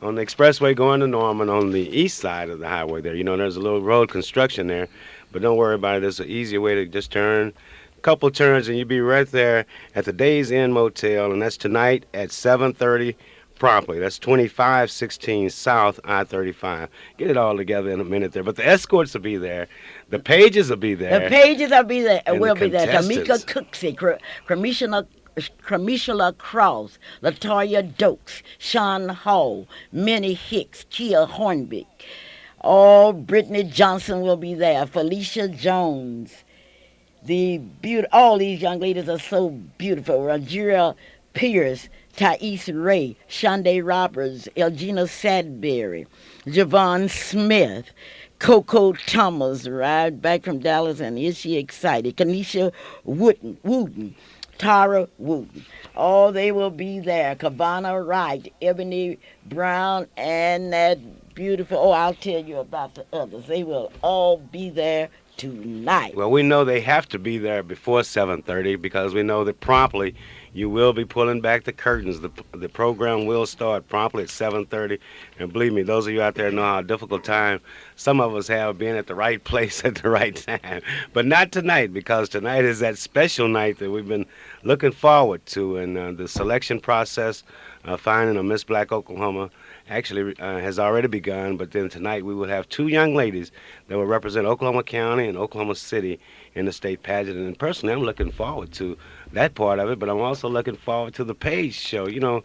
S4: on the expressway going to Norman, on the east side of the highway there. You know, there's a little road construction there, but don't worry about it. It's an easier way to just turn. Couple turns and you'll be right there at the Days Inn Motel, and that's tonight at 7:30 promptly. That's 2516 South I-35. Get it all together in a minute there. But the escorts will be there. The pages will be there.
S2: The pages will be there.
S4: And
S2: Will
S4: the
S2: be there.
S4: contestants.
S2: Tamika Cooksey, Cremishla Cross, Latoya Dokes, Sean Hall, Minnie Hicks, Kia Hornbeck. Brittany Johnson will be there. Felicia Jones. All these young ladies are so beautiful. Rogeria Pierce, Thais Ray, Shonda Roberts, Elgina Sadberry, Javon Smith, Coco Thomas arrived back from Dallas, and is she excited? Kanisha Wooten, Tara Wooten. Oh, they will be there. Kavana Wright, Ebony Brown, and that beautiful. Oh, I'll tell you about the others. They will all be there tonight.
S4: Well, we know they have to be there before 7:30 because we know that promptly you will be pulling back the curtains. The program will start promptly at 7:30, and believe me, those of you out there know how difficult time some of us have being at the right place at the right time. But not tonight, because tonight is that special night that we've been looking forward to, and the selection process, finding a Miss Black Oklahoma actually has already begun. But then tonight we will have two young ladies that will represent Oklahoma County and Oklahoma City in the state pageant. And personally, I'm looking forward to that part of it, but I'm also looking forward to the Page show. You know,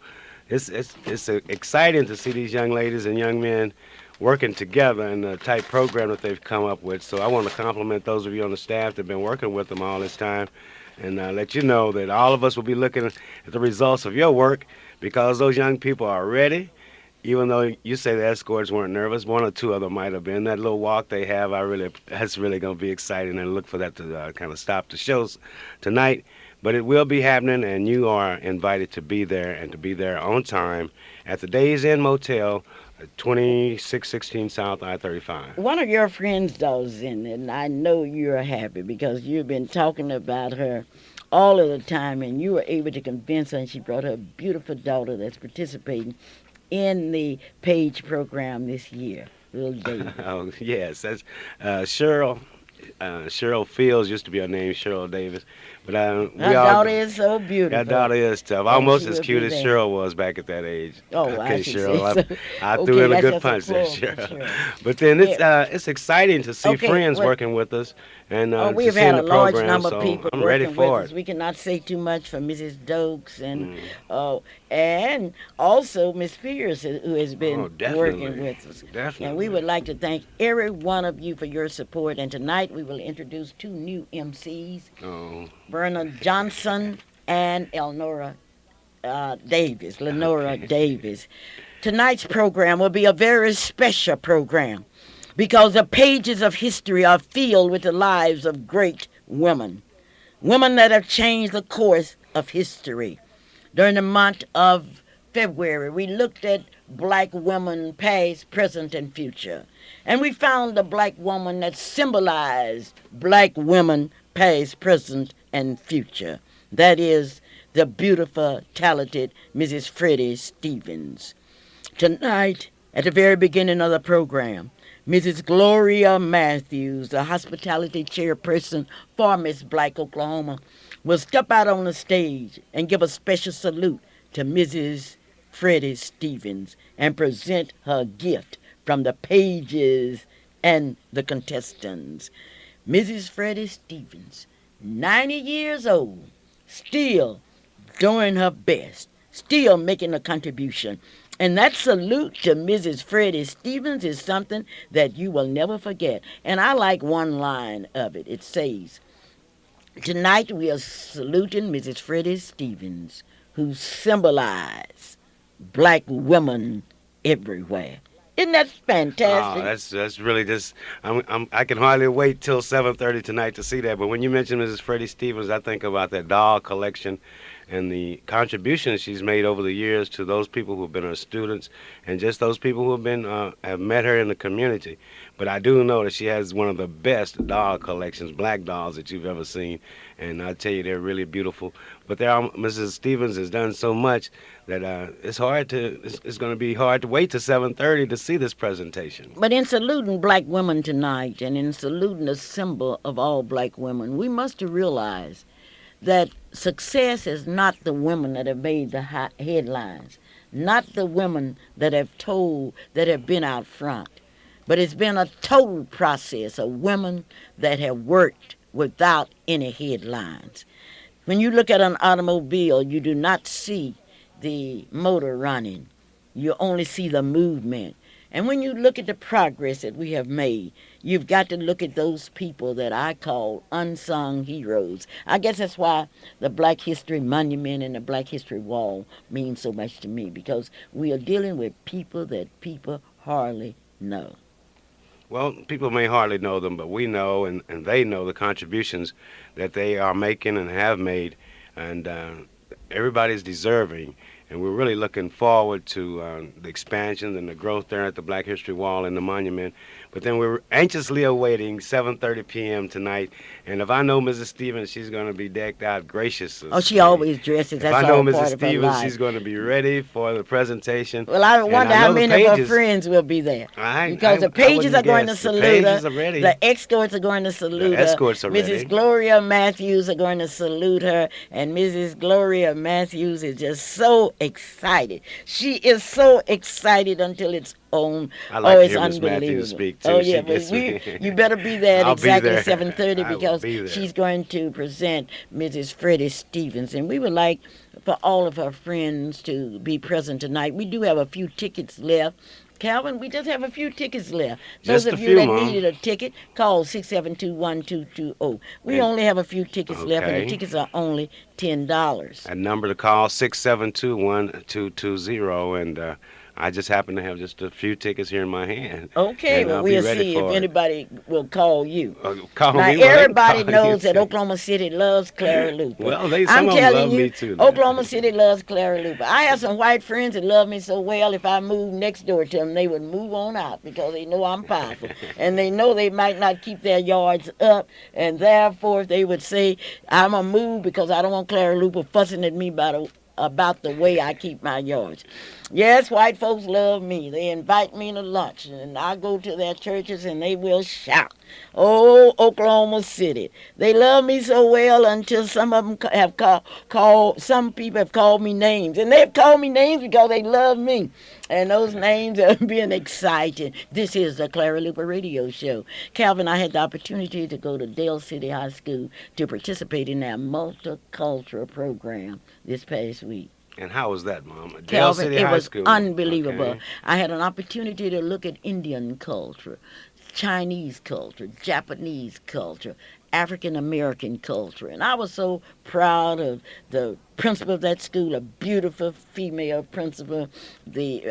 S4: it's exciting to see these young ladies and young men working together in the type program that they've come up with. So I want to compliment those of you on the staff that have been working with them all this time, and let you know that all of us will be looking at the results of your work, because those young people are ready. Even though you say the escorts weren't nervous, one or two of them might have been. That little walk they have, that's really going to be exciting, and look for that to kind of stop the shows tonight. But it will be happening, and you are invited to be there, and to be there on time at the Days Inn Motel, 2616 South I-35.
S2: One of your friends' daughters in it, and I know you're happy because you've been talking about her all of the time, and you were able to convince her, and she brought her beautiful daughter that's participating in the Page program this year, little David.
S4: Oh, yes, that's Cheryl. Cheryl Fields used to be her name, Cheryl Davis. But
S2: Her daughter is so beautiful.
S4: That daughter is tough.
S2: And
S4: Almost
S2: she
S4: as
S2: will
S4: cute
S2: be
S4: as
S2: there.
S4: Cheryl was back at that age.
S2: Oh,
S4: okay,
S2: I should
S4: Cheryl.
S2: say so.
S4: I
S2: Okay,
S4: threw in a
S2: that's
S4: good
S2: just
S4: punch there,
S2: plural for
S4: Cheryl.
S2: Cheryl.
S4: But then
S2: Yeah.
S4: it's exciting to see
S2: Okay,
S4: friends
S2: well-
S4: working with us, and
S2: Oh,
S4: to
S2: we've
S4: see
S2: had
S4: the
S2: a large
S4: program,
S2: number
S4: so
S2: of people
S4: I'm ready
S2: working with
S4: for
S2: us.
S4: it.
S2: We cannot say too much for Mrs. Dokes and also Miss Pierce, who has been
S4: Oh, definitely.
S2: working with us.
S4: Definitely.
S2: And we would like to thank every one of you for your support. And tonight we will introduce two new MCs,
S4: Oh,
S2: Bernard Johnson and Lenora Davis. Tonight's program will be a very special program because the pages of history are filled with the lives of great women, women that have changed the course of history. During the month of February, we looked at black women, past, present, and future. And we found a black woman that symbolized black women, past, present, and future. That is the beautiful, talented Mrs. Freddie Stevens. Tonight, at the very beginning of the program, Mrs. Gloria Matthews, the hospitality chairperson for Miss Black Oklahoma, will step out on the stage and give a special salute to Mrs. Freddie Stevens and present her gift from the pages and the contestants. Mrs. Freddie Stevens, 90 years old, still doing her best, still making a contribution. And that salute to Mrs. Freddie Stevens is something that you will never forget. And I like one line of it. It says, "Tonight we are saluting Mrs. Freddie Stevens, who symbolize black women everywhere." Isn't that fantastic?
S4: Oh, that's really just. I can hardly wait till 7:30 tonight to see that. But when you mention Mrs. Freddie Stevens, I think about that doll collection and the contributions she's made over the years to those people who've been her students and just those people who have met her in the community. But I do know that she has one of the best doll collections, black dolls, that you've ever seen. And I tell you, they're really beautiful. But Mrs. Stevens has done so much that it's going to be hard to wait till 7:30 to see this presentation.
S2: But in saluting black women tonight and in saluting the symbol of all black women, we must realize that success is not the women that have made the headlines, not the women that have been out front, but it's been a total process of women that have worked without any headlines. When you look at an automobile, you do not see the motor running. You only see the movement. And when you look at the progress that we have made, you've got to look at those people that I call unsung heroes. I guess that's why the Black History Monument and the Black History Wall mean so much to me, because we are dealing with people that people hardly know.
S4: Well, people may hardly know them, but we know, and they know the contributions that they are making and have made and everybody's deserving. And we're really looking forward to the expansion and the growth there at the Black History Wall and the monument. But then we're anxiously awaiting 7:30 p.m. tonight. And if I know Mrs. Stevens, she's going to be decked out graciously.
S2: Oh, she always dresses.
S4: If
S2: That's
S4: I know
S2: all
S4: Mrs.
S2: part of her
S4: Stevens,
S2: life.
S4: she's going to be ready for the presentation.
S2: Well, I
S4: And
S2: wonder
S4: I
S2: how
S4: know the
S2: many of her
S4: pages-
S2: friends will be there. Because the
S4: I
S2: pages
S4: wouldn't
S2: are going to
S4: guess. The
S2: salute
S4: pages
S2: her.
S4: are ready.
S2: The escorts are going to salute
S4: The
S2: her.
S4: escorts are
S2: Mrs.
S4: ready.
S2: Gloria Matthews are going to salute her. And Mrs. Gloria Matthews is just so excited. She is so excited until it's on.
S4: I like to
S2: it's
S4: hear Miss
S2: unbelievable.
S4: Matthews speak, too.
S2: Oh,
S4: She
S2: yeah, but
S4: gets me.
S2: you better be there at
S4: I'll be
S2: exactly
S4: there.
S2: 7:30
S4: I will
S2: because
S4: be there.
S2: she's going to present Mrs. Freddie Stevens. And we would like for all of her friends to be present tonight. We do have a few tickets left. Calvin, we just have a few tickets left.
S4: Just
S2: Those
S4: a
S2: of you
S4: few,
S2: that
S4: Mom.
S2: needed a ticket, call 672-1220. We
S4: And-
S2: only have a few tickets left, and the
S4: Okay.
S2: tickets are only $10.
S4: That number to call 672-1220, and I just happen to have just a few tickets here in my hand.
S2: Okay,
S4: And
S2: well,
S4: I'll be
S2: we'll
S4: ready
S2: see
S4: for
S2: if
S4: it.
S2: anybody will call you.
S4: Call
S2: Now,
S4: me. Well, they can
S2: everybody
S4: call
S2: knows
S4: you.
S2: that Oklahoma City loves Clara Luper.
S4: Well, some
S2: I'm
S4: of them
S2: telling
S4: love
S2: you,
S4: me too. now.
S2: Oklahoma City loves Clara Luper. I have some white friends that love me so well, if I moved next door to them, they would move on out because they know I'm powerful. And they know they might not keep their yards up, and therefore they would say, I'm going to move because I don't want Clara Luper fussing at me about the way I keep my yards. Yes, white folks love me. They invite me to lunch, and I go to their churches, and they will shout, "Oh, Oklahoma City!" They love me so well until some of them have called. Some people have called me names, and they've called me names because they love me, and those names are being exciting. This is the Clara Luper Radio Show. Calvin, I had the opportunity to go to Dale City High School to participate in their multicultural program this past week.
S4: And how was that, Mom? Dale
S2: Calvin,
S4: City
S2: it
S4: High
S2: was
S4: School.
S2: unbelievable.
S4: Okay.
S2: I had an opportunity to look at Indian culture, Chinese culture, Japanese culture, African American culture, and I was so proud of the principal of that school, a beautiful female principal.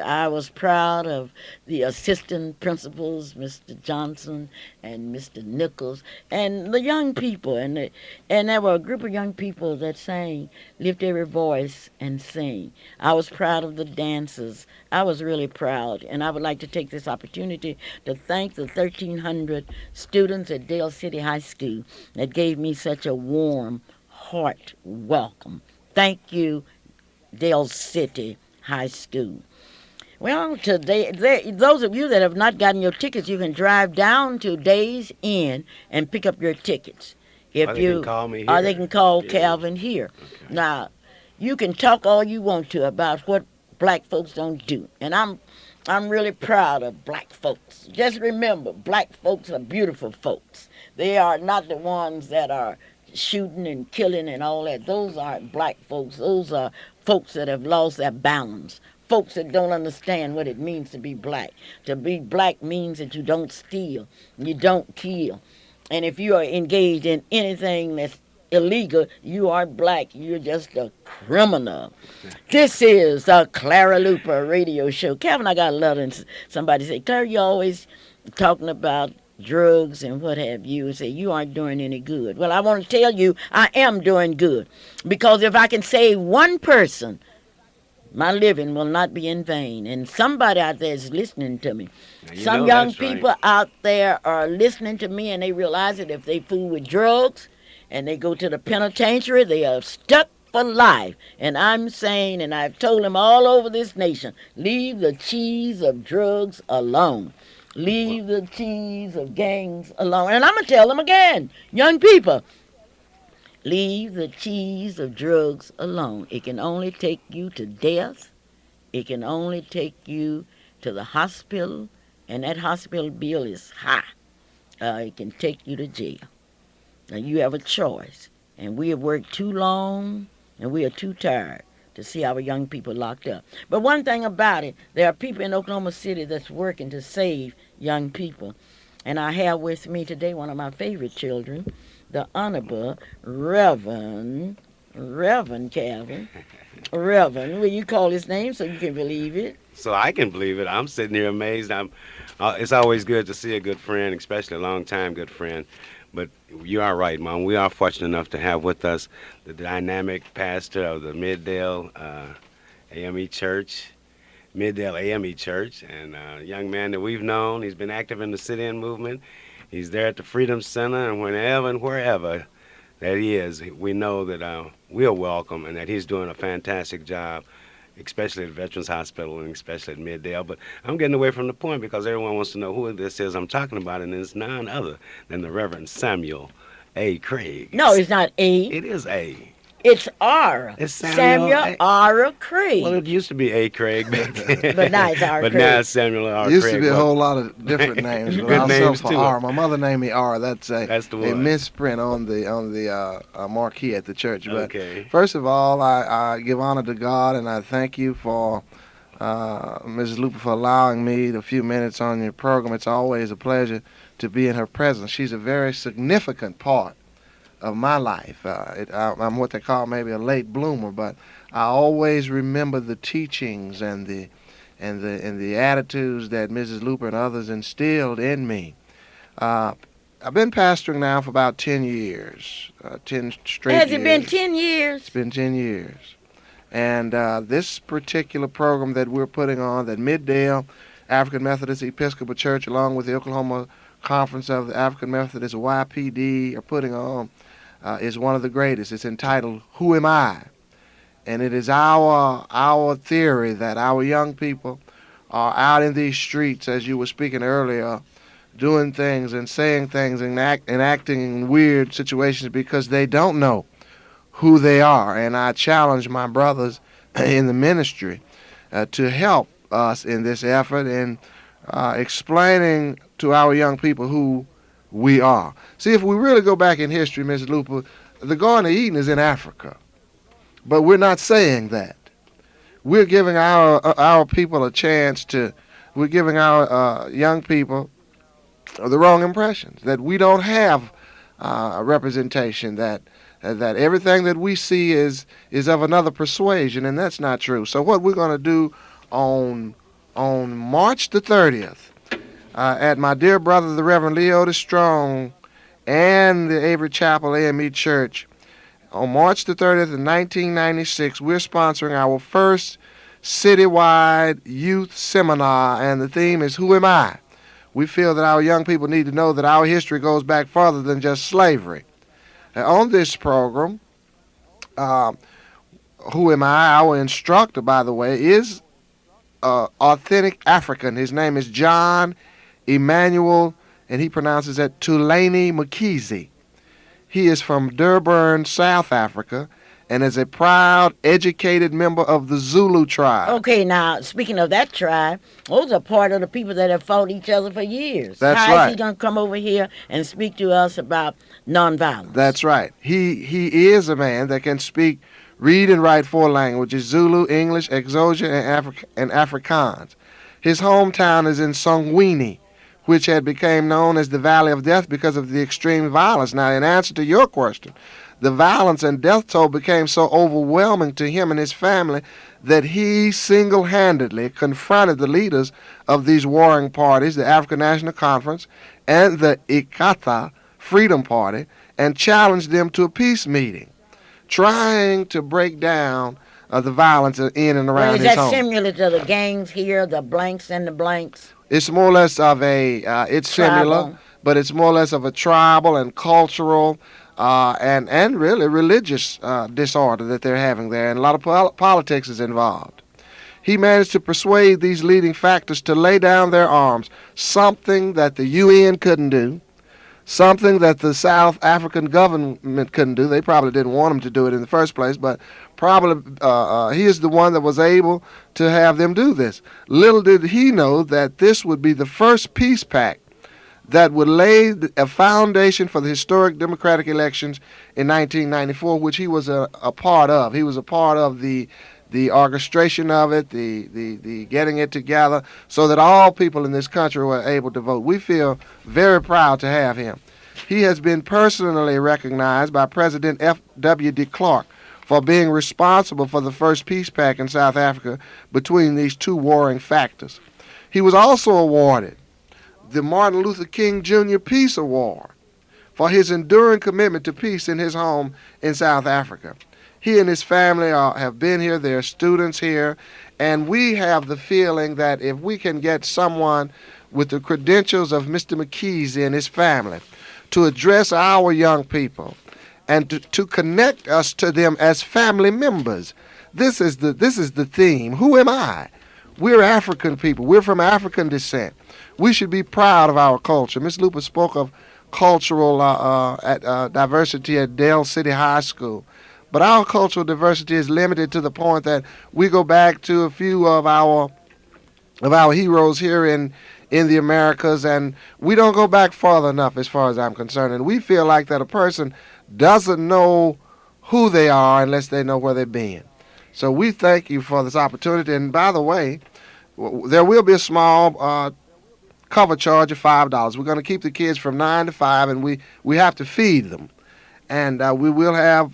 S2: I was proud of the assistant principals, Mr. Johnson and Mr. Nichols, and the young people, and there were a group of young people that sang, lift every voice and sing. I was proud of the dancers. I was really proud, and I would like to take this opportunity to thank the 1,300 students at Dale City High School that gave me such a warm heart welcome. Thank you, Dale City High School. Well, today, those of you that have not gotten your tickets, you can drive down to Days Inn and pick up your tickets.
S4: Or they can call me
S2: Or
S4: here.
S2: they can call
S4: Yeah.
S2: Calvin here.
S4: Okay.
S2: Now, you can talk all you want to about what black folks don't do, and I'm really proud of black folks. Just remember, black folks are beautiful folks. They are not the ones that are shooting and killing and all that. Those aren't black folks. Those are folks that have lost their balance. Folks that don't understand what it means to be black. To be black means that you don't steal, you don't kill. And if you are engaged in anything that's illegal, you are black. You're just a criminal. This is the Clara Luper Radio Show. Kevin, I got a letter and somebody said, Clara, you always talking about drugs and what have you, and say you aren't doing any good. Well, I want to tell you I am doing good, because if I can save one person, my living will not be in vain. And somebody out there is listening to me.
S4: Now, you
S2: Some
S4: know
S2: young
S4: that's right.
S2: people out there are listening to me, and they realize that if they fool with drugs and they go to the penitentiary, they are stuck for life. And I'm saying, and I've told them all over this nation, leave the cheese of drugs alone. Leave the cheese of gangs alone. And I'm going to tell them again, young people, leave the cheese of drugs alone. It can only take you to death. It can only take you to the hospital, and that hospital bill is high. It can take you to jail. Now, you have a choice. And we have worked too long, and we are too tired to see our young people locked up. But one thing about it, there are people in Oklahoma City that's working to save young people. And I have with me today one of my favorite children, the Honorable Reverend Calvin. Reverend, will you call his name so you can believe it?
S4: So I can believe it. I'm sitting here amazed. It's always good to see a good friend, especially a long-time good friend. But you are right, Mom. We are fortunate enough to have with us the dynamic pastor of the Middale AME Church, Middale AME Church, and a young man that we've known. He's been active in the sit-in movement. He's there at the Freedom Center, and whenever and wherever that he is, we know that we're welcome and that he's doing a fantastic job, especially at Veterans Hospital and especially at Middale. But I'm getting away from the point because everyone wants to know who this is I'm talking about, and it's none other than the Reverend Samuel A. Craig.
S2: No, it's not A.
S4: It is A.
S2: It's R.
S4: It's
S2: Samuel
S4: A.
S2: R. Craig.
S4: Well, it used to be A. Craig back then.
S2: But now it's R.
S4: But
S2: Craig.
S4: now it's Samuel R.
S1: Used
S4: Craig.
S1: to be a whole lot of different names, but
S4: Good
S1: I'll
S4: names
S1: settle for
S4: too.
S1: R. My mother named me R. That's
S4: the
S1: a
S4: one.
S1: misprint on the marquee at the church. But
S4: Okay.
S1: first of all, I give honor to God, and I thank you for Mrs. Luper for allowing me the few minutes on your program. It's always a pleasure to be in her presence. She's a very significant part of my life. I'm what they call maybe a late bloomer, but I always remember the teachings and the attitudes that Mrs. Luper and others instilled in me. I've been pastoring now for about 10 years, 10 straight years.
S2: Has it been 10 years?
S1: It's been 10 years. And this particular program that we're putting on, that Middale African Methodist Episcopal Church, along with the Oklahoma Conference of the African Methodist YPD, are putting on, is one of the greatest. It's entitled "Who Am I?" And it is our theory that our young people are out in these streets, as you were speaking earlier, doing things and saying things and acting in weird situations because they don't know who they are. And I challenge my brothers in the ministry to help us in this effort in explaining to our young people who we are. See, if we really go back in history, Mrs. Luper, the Garden of Eden is in Africa. But we're not saying that. We're giving our people a chance to, we're giving our young people the wrong impressions, that we don't have representation, that everything that we see is of another persuasion, and that's not true. So what we're going to do on March the 30th, at my dear brother, the Reverend Leota Strong, and the Avery Chapel AME Church, on March the 30th in 1996, we're sponsoring our first citywide youth seminar, and the theme is "Who Am I?" We feel that our young people need to know that our history goes back further than just slavery. On this program, Who Am I? Our instructor, by the way, is authentic African. His name is John Emmanuel, and he pronounces it Tulani Mkizi. He is from Durban, South Africa, and is a proud, educated member of the Zulu tribe.
S2: Okay, now, speaking of that tribe, those are part of the people that have fought each other for years.
S1: That's
S2: How
S1: right.
S2: is he going to come over here and speak to us about nonviolence?
S1: That's right. He is a man that can speak, read, and write 4 languages: Zulu, English, Xhosa, and Afrikaans. His hometown is in Songweni, which had become known as the Valley of Death because of the extreme violence. Now, in answer to your question, the violence and death toll became so overwhelming to him and his family that he single-handedly confronted the leaders of these warring parties, the African National Conference and the Ikatha Freedom Party, and challenged them to a peace meeting, trying to break down the violence in and around
S2: Is
S1: his
S2: that
S1: home.
S2: similar to the gangs here, the blanks and the blanks?
S1: It's more or less of it's similar,
S2: Tribal.
S1: but it's more or less of a tribal and cultural and really religious disorder that they're having there, and a lot of politics is involved. He managed to persuade these leading factors to lay down their arms, something that the UN couldn't do, something that the South African government couldn't do. They probably didn't want him to do it in the first place, but probably he is the one that was able to have them do this. Little did he know that this would be the first peace pact that would lay a foundation for the historic democratic elections in 1994, which he was a part of. He was a part of the orchestration of it, the getting it together so that all people in this country were able to vote. We feel very proud to have him. He has been personally recognized by President F.W. de Klerk for being responsible for the first peace pact in South Africa between these two warring factors. He was also awarded the Martin Luther King Jr. Peace Award for his enduring commitment to peace in his home in South Africa. He and his family have been here, they're students here, and we have the feeling that if we can get someone with the credentials of Mr. McKeezy and his family to address our young people and to connect us to them as family members. This is the theme. Who am I? We're African people. We're from African descent. We should be proud of our culture. Miss Luper spoke of cultural diversity at Dale City High School. But our cultural diversity is limited to the point that we go back to a few of our heroes here in the Americas, and we don't go back farther enough as far as I'm concerned. And we feel like that a person doesn't know who they are unless they know where they've been. So we thank you for this opportunity. And by the way, there will be a small cover charge of $5. We're going to keep the kids from 9 to 5, and we have to feed them. And we will have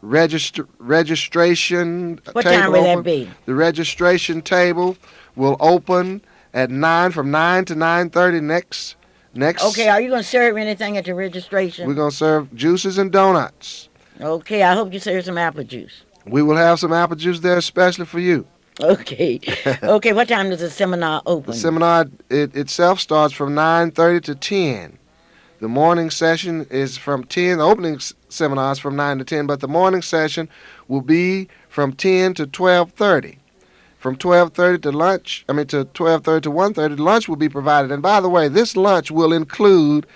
S1: registration
S2: What
S1: table
S2: time will that
S1: open.
S2: be?
S1: The registration table will open at 9, from 9 to 9:30 next.
S2: Okay, are you going to serve anything at the registration?
S1: We're going to serve juices and donuts.
S2: Okay, I hope you serve some apple juice.
S1: We will have some apple juice there especially for you.
S2: Okay. Okay, what time does the seminar open?
S1: The seminar itself starts from 9:30 to 10. The morning session is from 10. The opening seminar is from 9 to 10, but the morning session will be from 10 to 12:30. From 12:30 to 12:30 to 1:30, lunch will be provided. And by the way, this lunch will include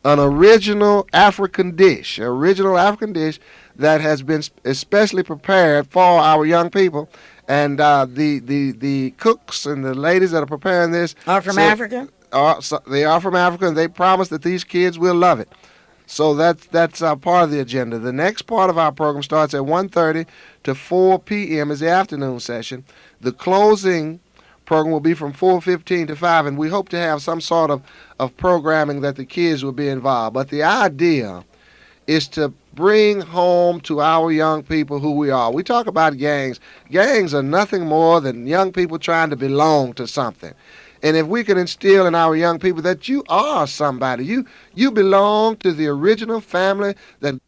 S1: an original African dish that has been especially prepared for our young people. And the cooks and the ladies that are preparing this
S2: are from Africa?
S1: They are from Africa, and they promise that these kids will love it. So that's part of the agenda. The next part of our program starts at 1:30 to 4 p.m. is the afternoon session. The closing program will be from 4:15 to 5, and we hope to have some sort of programming that the kids will be involved. But the idea is to bring home to our young people who we are. We talk about gangs. Gangs are nothing more than young people trying to belong to something. And if we can instill in our young people that you are somebody, you belong to the original family that